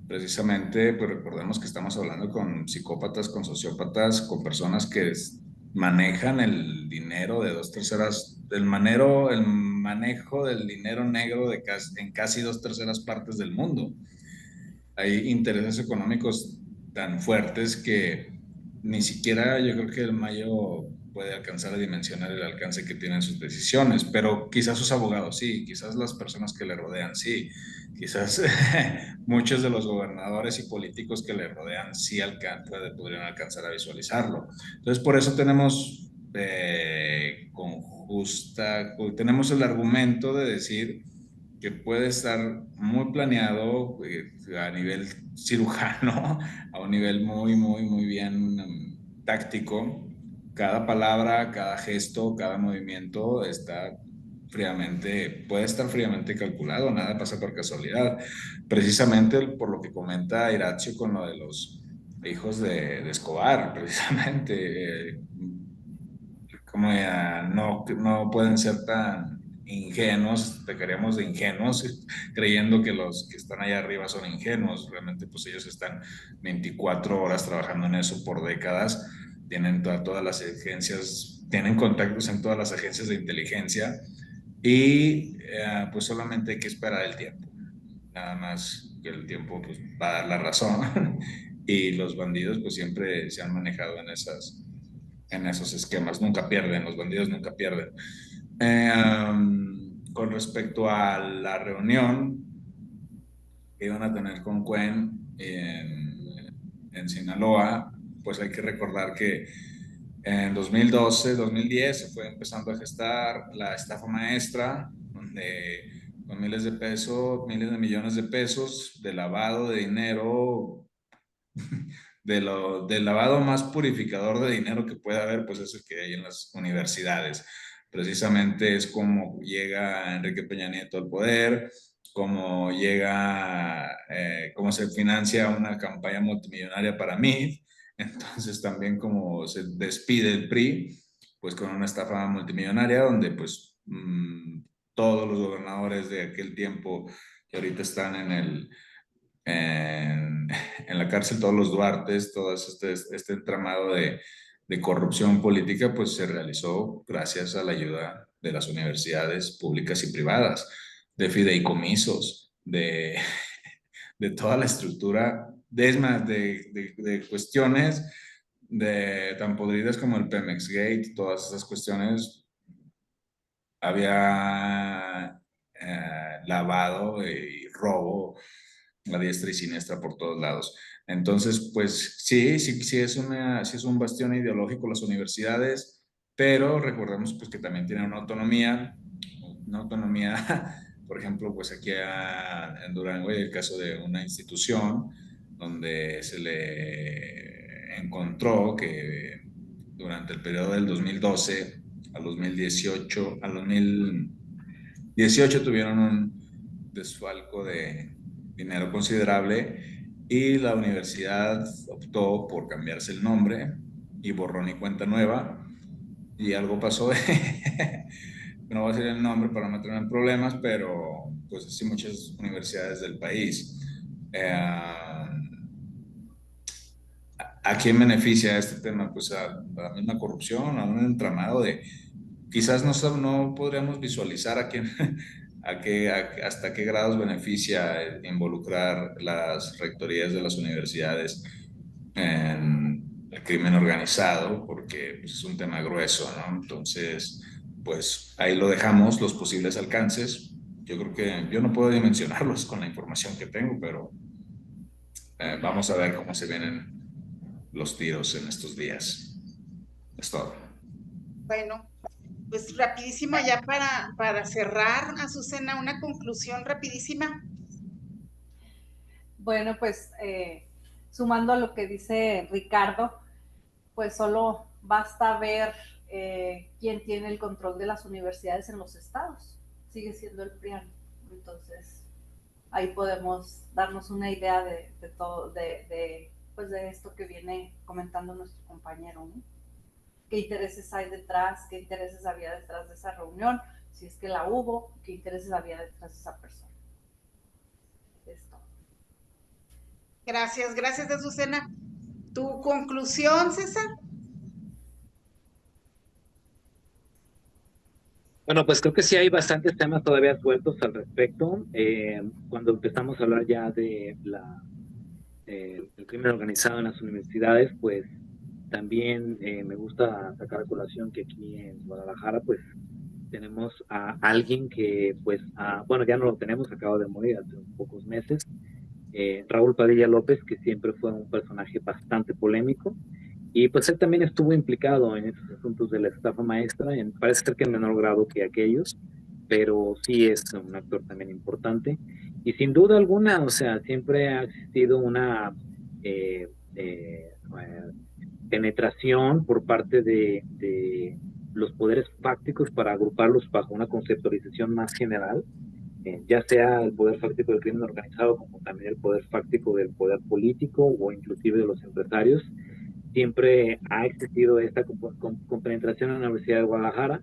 Precisamente, pues recordemos que estamos hablando con psicópatas, con sociópatas, con personas que manejan el dinero de dos terceras, el manejo del dinero negro en casi dos terceras partes del mundo. Hay intereses económicos tan fuertes que ni siquiera yo creo que el Mayo puede alcanzar a dimensionar el alcance que tienen sus decisiones, pero quizás sus abogados sí, quizás las personas que le rodean sí, quizás muchos de los gobernadores y políticos que le rodean sí podrían alcanzar a visualizarlo. Entonces, por eso tenemos el argumento de decir que puede estar muy planeado a nivel cirujano, a un nivel muy, muy, muy bien táctico. Cada palabra, cada gesto, cada movimiento puede estar fríamente calculado, nada pasa por casualidad. Precisamente por lo que comenta Irazio con lo de los hijos de Escobar, precisamente, como ya no pueden ser tan ingenuos, pecaríamos de ingenuos, creyendo que los que están allá arriba son ingenuos. Realmente, pues ellos están 24 horas trabajando en eso por décadas, tienen todas las agencias, tienen contactos en todas las agencias de inteligencia y pues solamente hay que esperar el tiempo. Nada más que el tiempo pues, va a dar la razón y los bandidos pues siempre se han manejado en esos esquemas, nunca pierden, los bandidos nunca pierden. Con respecto a la reunión que iban a tener con Cuen en Sinaloa, pues hay que recordar que en 2012, 2010 se fue empezando a gestar la estafa maestra, donde con miles de pesos, miles de millones de pesos de lavado de dinero, del lavado más purificador de dinero que puede haber, pues es el que hay en las universidades. Precisamente es como llega Enrique Peña Nieto al poder, cómo llega, cómo se financia una campaña multimillonaria para MIT, entonces también cómo se despide el PRI, pues con una estafa multimillonaria donde pues todos los gobernadores de aquel tiempo que ahorita están en la cárcel, todos los Duartes, todo este entramado de corrupción política, pues se realizó gracias a la ayuda de las universidades públicas y privadas, de fideicomisos, de toda la estructura, es más, de cuestiones tan podridas como el Pemex Gate, todas esas cuestiones, había lavado y robo a diestra y siniestra por todos lados. Entonces, pues sí es un bastión ideológico las universidades, pero recordemos pues que también tienen una autonomía, por ejemplo, pues aquí en Durango hay el caso de una institución donde se le encontró que durante el periodo del 2012 al 2018 tuvieron un desfalco de dinero considerable y la universidad optó por cambiarse el nombre y borrón y cuenta nueva y algo pasó. No voy a decir el nombre para no meterme en problemas, pero pues así muchas universidades del país. ¿A quién beneficia este tema? Pues a la misma corrupción, a un entramado de quizás no podríamos visualizar a quién, hasta qué grados beneficia involucrar las rectorías de las universidades en el crimen organizado, porque pues, es un tema grueso, ¿no? Entonces, pues ahí lo dejamos, los posibles alcances. Yo creo que yo no puedo dimensionarlos con la información que tengo, pero vamos a ver cómo se vienen los tiros en estos días. Es todo. Bueno, pues rapidísimo ya para cerrar, Azucena, una conclusión rapidísima. Bueno, pues sumando a lo que dice Ricardo, pues solo basta ver quién tiene el control de las universidades en los estados. Sigue siendo el PRIAN. Entonces, ahí podemos darnos una idea de todo, pues de esto que viene comentando nuestro compañero, ¿no? ¿Qué intereses hay detrás? ¿Qué intereses había detrás de esa reunión? Si es que la hubo, ¿qué intereses había detrás de esa persona? Esto. Gracias, Azucena. ¿Tu conclusión, César? Bueno, pues creo que sí hay bastantes temas todavía sueltos al respecto. Cuando empezamos a hablar ya de el crimen organizado en las universidades, pues también me gusta sacar a colación que aquí en Guadalajara, pues tenemos a alguien que, pues, bueno, ya no lo tenemos, acaba de morir hace unos pocos meses, Raúl Padilla López, que siempre fue un personaje bastante polémico. Y pues él también estuvo implicado en esos asuntos de la estafa maestra, parece ser que en menor grado que aquellos, pero sí es un actor también importante. Y sin duda alguna, o sea, siempre ha existido una penetración por parte de los poderes fácticos para agruparlos bajo una conceptualización más general, ya sea el poder fáctico del crimen organizado como también el poder fáctico del poder político o inclusive de los empresarios. Siempre ha existido esta compenetración en la Universidad de Guadalajara.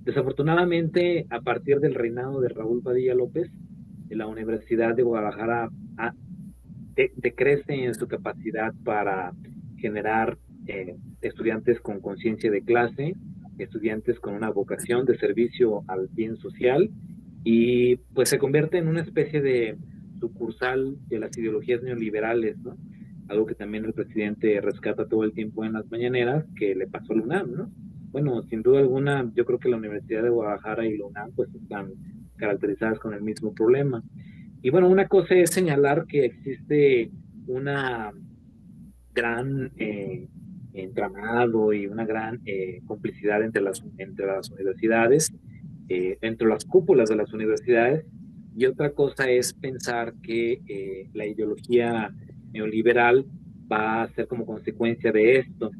Desafortunadamente, a partir del reinado de Raúl Padilla López, la Universidad de Guadalajara decrece en su capacidad para generar estudiantes con conciencia de clase, estudiantes con una vocación de servicio al bien social, y pues se convierte en una especie de sucursal de las ideologías neoliberales, ¿no? Algo que también el presidente rescata todo el tiempo en las mañaneras, que le pasó a la UNAM, ¿no? Bueno, sin duda alguna, yo creo que la Universidad de Guadalajara y la UNAM pues están caracterizadas con el mismo problema. Y bueno, una cosa es señalar que existe una gran entramado y una gran complicidad entre las universidades, entre las cúpulas de las universidades, y otra cosa es pensar que la ideología neoliberal va a ser como consecuencia de esto.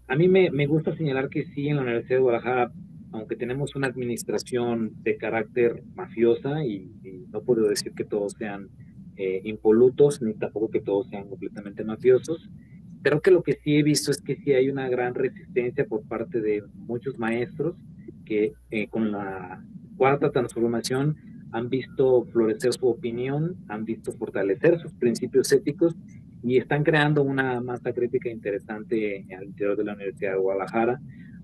A mí me gusta señalar que sí, en la Universidad de Guadalajara aunque tenemos una administración de carácter mafiosa y no puedo decir que todos sean impolutos, ni tampoco que todos sean completamente mafiosos, creo que lo que sí he visto es que sí hay una gran resistencia por parte de muchos maestros que con la cuarta transformación han visto florecer su opinión, han visto fortalecer sus principios éticos y están creando una masa crítica interesante al interior de la Universidad de Guadalajara,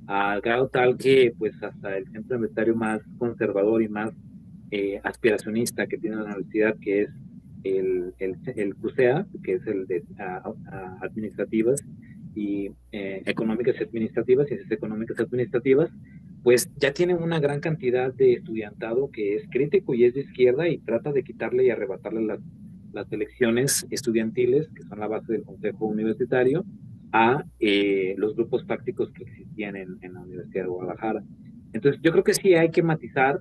al grado tal que pues hasta el centro universitario más conservador y más aspiracionista que tiene la universidad, que es el CUSEA, que es el de administrativas y económicas y administrativas, ciencias económicas y administrativas, pues ya tienen una gran cantidad de estudiantado que es crítico y es de izquierda y trata de quitarle y arrebatarle las elecciones estudiantiles, que son la base del Consejo Universitario, a los grupos prácticos que existían en la Universidad de Guadalajara. Entonces, yo creo que sí hay que matizar.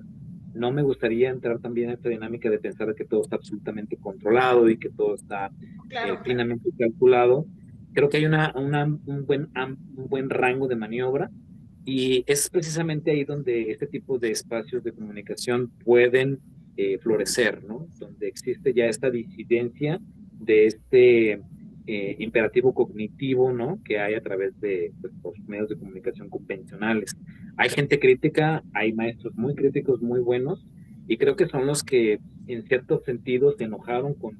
No me gustaría entrar también en esta dinámica de pensar que todo está absolutamente controlado y que todo está Claro, claro. finamente calculado. Creo que hay un buen rango de maniobra y es precisamente ahí donde este tipo de espacios de comunicación pueden florecer, ¿no? Donde existe ya esta disidencia de este imperativo cognitivo, ¿no? Que hay a través de pues, los medios de comunicación convencionales. Hay gente crítica, hay maestros muy críticos, muy buenos, y creo que son los que en cierto sentido se enojaron con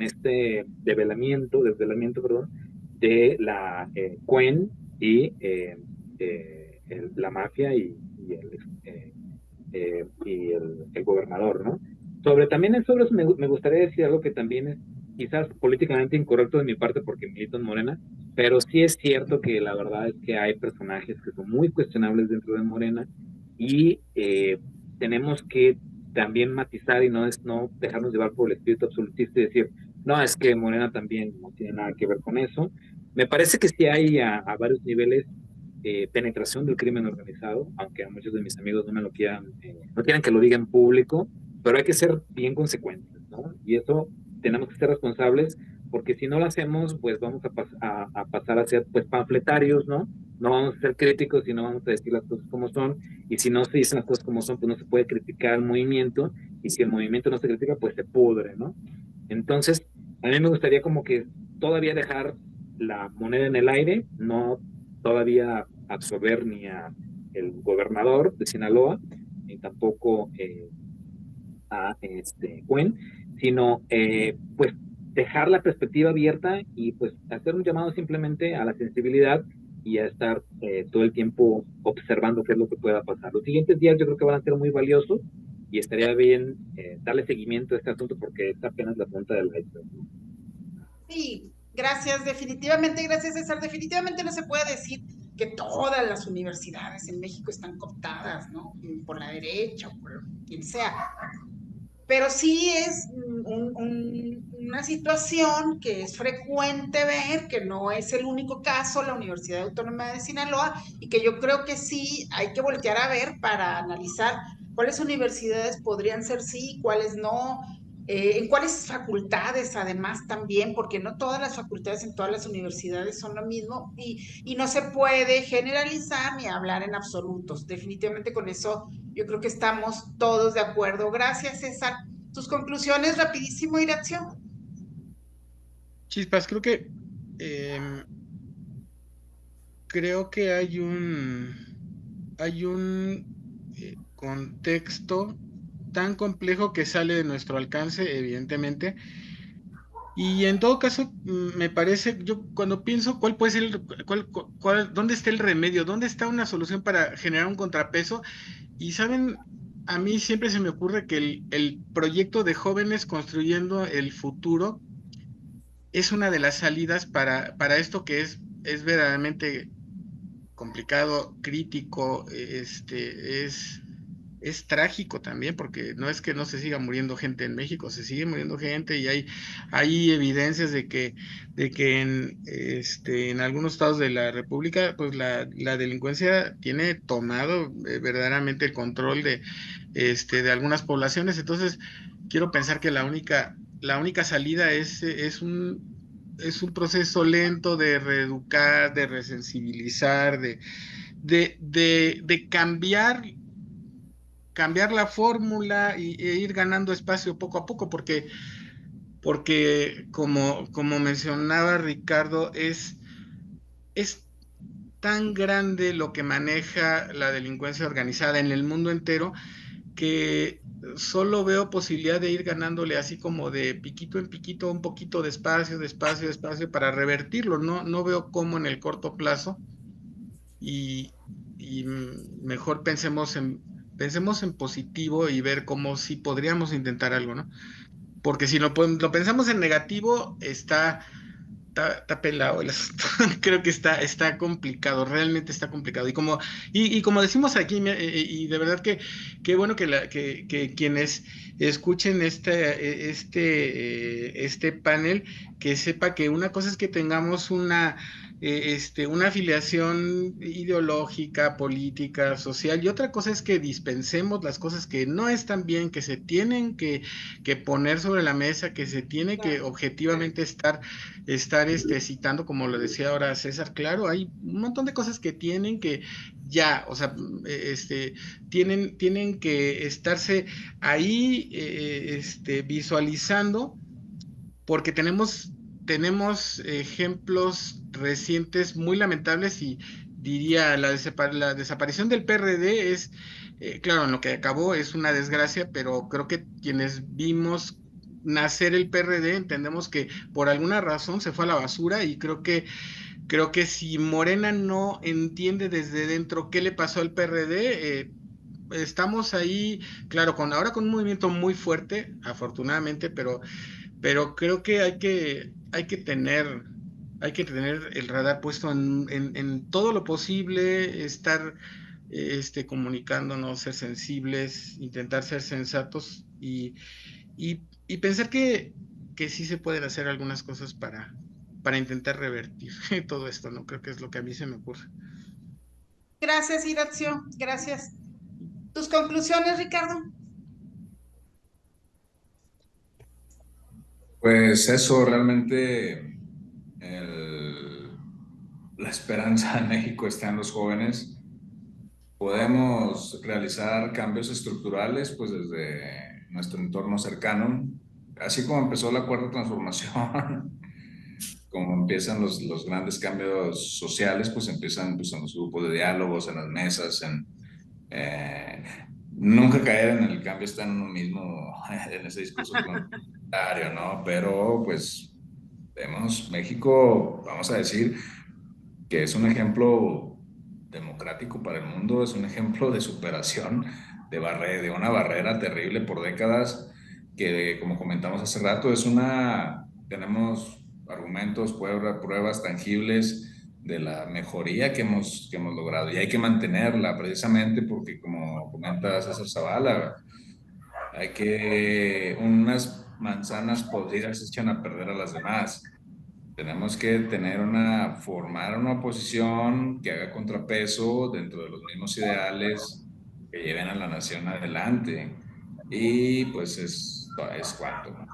este desvelamiento, perdón, de la CUEN y la mafia el gobernador, ¿no? También sobre eso me gustaría decir algo que también es quizás políticamente incorrecto de mi parte porque milito en Morena, pero sí es cierto que la verdad es que hay personajes que son muy cuestionables dentro de Morena y tenemos que también matizar y no dejarnos llevar por el espíritu absolutista y decir, no, es que Morena también no tiene nada que ver con eso. Me parece que sí hay a varios niveles penetración del crimen organizado, aunque a muchos de mis amigos no me lo quieran, no quieran que lo diga en público, pero hay que ser bien consecuentes, ¿no? Y eso tenemos que ser responsables, porque si no lo hacemos, pues vamos a pasar a ser pues panfletarios, ¿no? No vamos a ser críticos y no vamos a decir las cosas como son, y si no se dicen las cosas como son, pues no se puede criticar el movimiento, y si el movimiento no se critica, pues se pudre, ¿no? Entonces, a mí me gustaría como que todavía dejar la moneda en el aire, no todavía absorber ni a el gobernador de Sinaloa, ni tampoco a Cuen, sino pues dejar la perspectiva abierta y pues hacer un llamado simplemente a la sensibilidad y a estar todo el tiempo observando qué es lo que pueda pasar. Los siguientes días yo creo que van a ser muy valiosos y estaría bien darle seguimiento a este asunto porque es apenas la punta del iceberg. Sí, gracias, definitivamente, gracias César. Definitivamente no se puede decir que todas las universidades en México están cooptadas, ¿no? Por la derecha o por quien sea. Pero sí es una situación que es frecuente ver, que no es el único caso, la Universidad Autónoma de Sinaloa, y que yo creo que sí hay que voltear a ver para analizar cuáles universidades podrían ser sí, cuáles no, en cuáles facultades además también, porque no todas las facultades en todas las universidades son lo mismo y no se puede generalizar ni hablar en absolutos. Definitivamente con eso yo creo que estamos todos de acuerdo. Gracias, César. Tus conclusiones, rapidísimo, Iracio. Chispas, creo que hay un contexto tan complejo que sale de nuestro alcance, evidentemente. Y en todo caso, me parece, yo cuando pienso cuál puede ser, dónde está el remedio, dónde está una solución para generar un contrapeso, y saben, a mí siempre se me ocurre que el proyecto de jóvenes construyendo el futuro es una de las salidas para esto que es verdaderamente complicado, crítico, es trágico también, porque no es que no se siga muriendo gente en México, se sigue muriendo gente y hay evidencias de que en algunos estados de la República, pues la delincuencia tiene tomado verdaderamente el control de algunas poblaciones. Entonces, quiero pensar que la única salida es un proceso lento de reeducar, de resensibilizar, de cambiar la fórmula e ir ganando espacio poco a poco, porque como mencionaba Ricardo, es tan grande lo que maneja la delincuencia organizada en el mundo entero, que solo veo posibilidad de ir ganándole así como de piquito en piquito, un poquito despacio, despacio, despacio, para revertirlo. No veo cómo en el corto plazo, y mejor pensemos en positivo y ver cómo sí podríamos intentar algo, ¿no? Porque si lo pensamos en negativo, está pelado el asunto. Creo que está complicado, realmente está complicado. Y como decimos aquí, y de verdad que bueno que quienes escuchen este panel, que sepa que una cosa es que tengamos una afiliación ideológica, política, social, y otra cosa es que dispensemos las cosas que no están bien, que se tienen que poner sobre la mesa, que se tiene que objetivamente estar citando, como lo decía ahora César. Claro, hay un montón de cosas que tienen que ya, o sea, tienen que estarse ahí, visualizando, porque tenemos ejemplos recientes muy lamentables, y diría la desaparición del PRD es, claro, en lo que acabó es una desgracia, pero creo que quienes vimos nacer el PRD entendemos que por alguna razón se fue a la basura, y creo que si Morena no entiende desde dentro qué le pasó al PRD, estamos ahí, claro, ahora con un movimiento muy fuerte, afortunadamente, pero creo que hay que tener el radar puesto en todo lo posible, estar comunicándonos, ser sensibles, intentar ser sensatos, y pensar que sí se pueden hacer algunas cosas para intentar revertir todo esto, ¿no? Creo que es lo que a mí se me ocurre. Gracias, Iratio, gracias. ¿Tus conclusiones, Ricardo? Pues eso, realmente la esperanza de México está en los jóvenes. Podemos realizar cambios estructurales pues desde nuestro entorno cercano, así como empezó la cuarta transformación. Como empiezan los grandes cambios sociales, pues empiezan pues, en los grupos de diálogos, en las mesas, eh, nunca caer en el cambio está en uno mismo, en ese discurso comunitario, ¿no? Pero pues vemos México, vamos a decir, que es un ejemplo democrático para el mundo, es un ejemplo de superación de una barrera terrible por décadas, que como comentamos hace rato, tenemos argumentos, pruebas tangibles de la mejoría que hemos logrado, y hay que mantenerla precisamente porque, como comenta César Zavala, unas manzanas podridas echan a perder a las demás. Tenemos que formar una oposición que haga contrapeso dentro de los mismos ideales que lleven a la nación adelante. Y pues es cuanto, ¿no?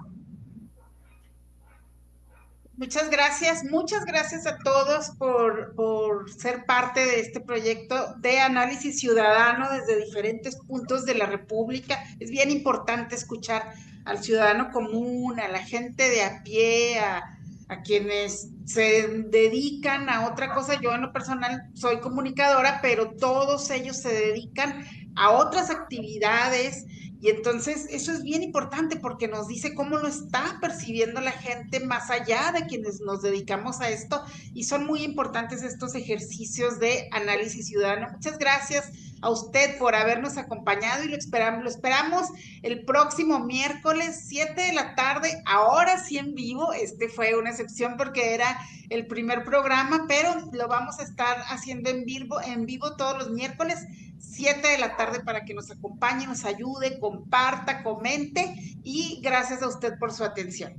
Muchas gracias a todos por ser parte de este proyecto de análisis ciudadano desde diferentes puntos de la República. Es bien importante escuchar al ciudadano común, a la gente de a pie, a quienes se dedican a otra cosa. Yo en lo personal soy comunicadora, pero todos ellos se dedican a otras actividades, y entonces eso es bien importante porque nos dice cómo lo está percibiendo la gente más allá de quienes nos dedicamos a esto, y son muy importantes estos ejercicios de análisis ciudadano. Muchas gracias a usted por habernos acompañado, y lo esperamos el próximo miércoles 7 de la tarde, ahora sí en vivo. Fue una excepción porque era el primer programa, pero lo vamos a estar haciendo en vivo todos los miércoles 7 de la tarde, para que nos acompañe, nos ayude, comparta, comente, y gracias a usted por su atención.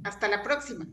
Hasta la próxima.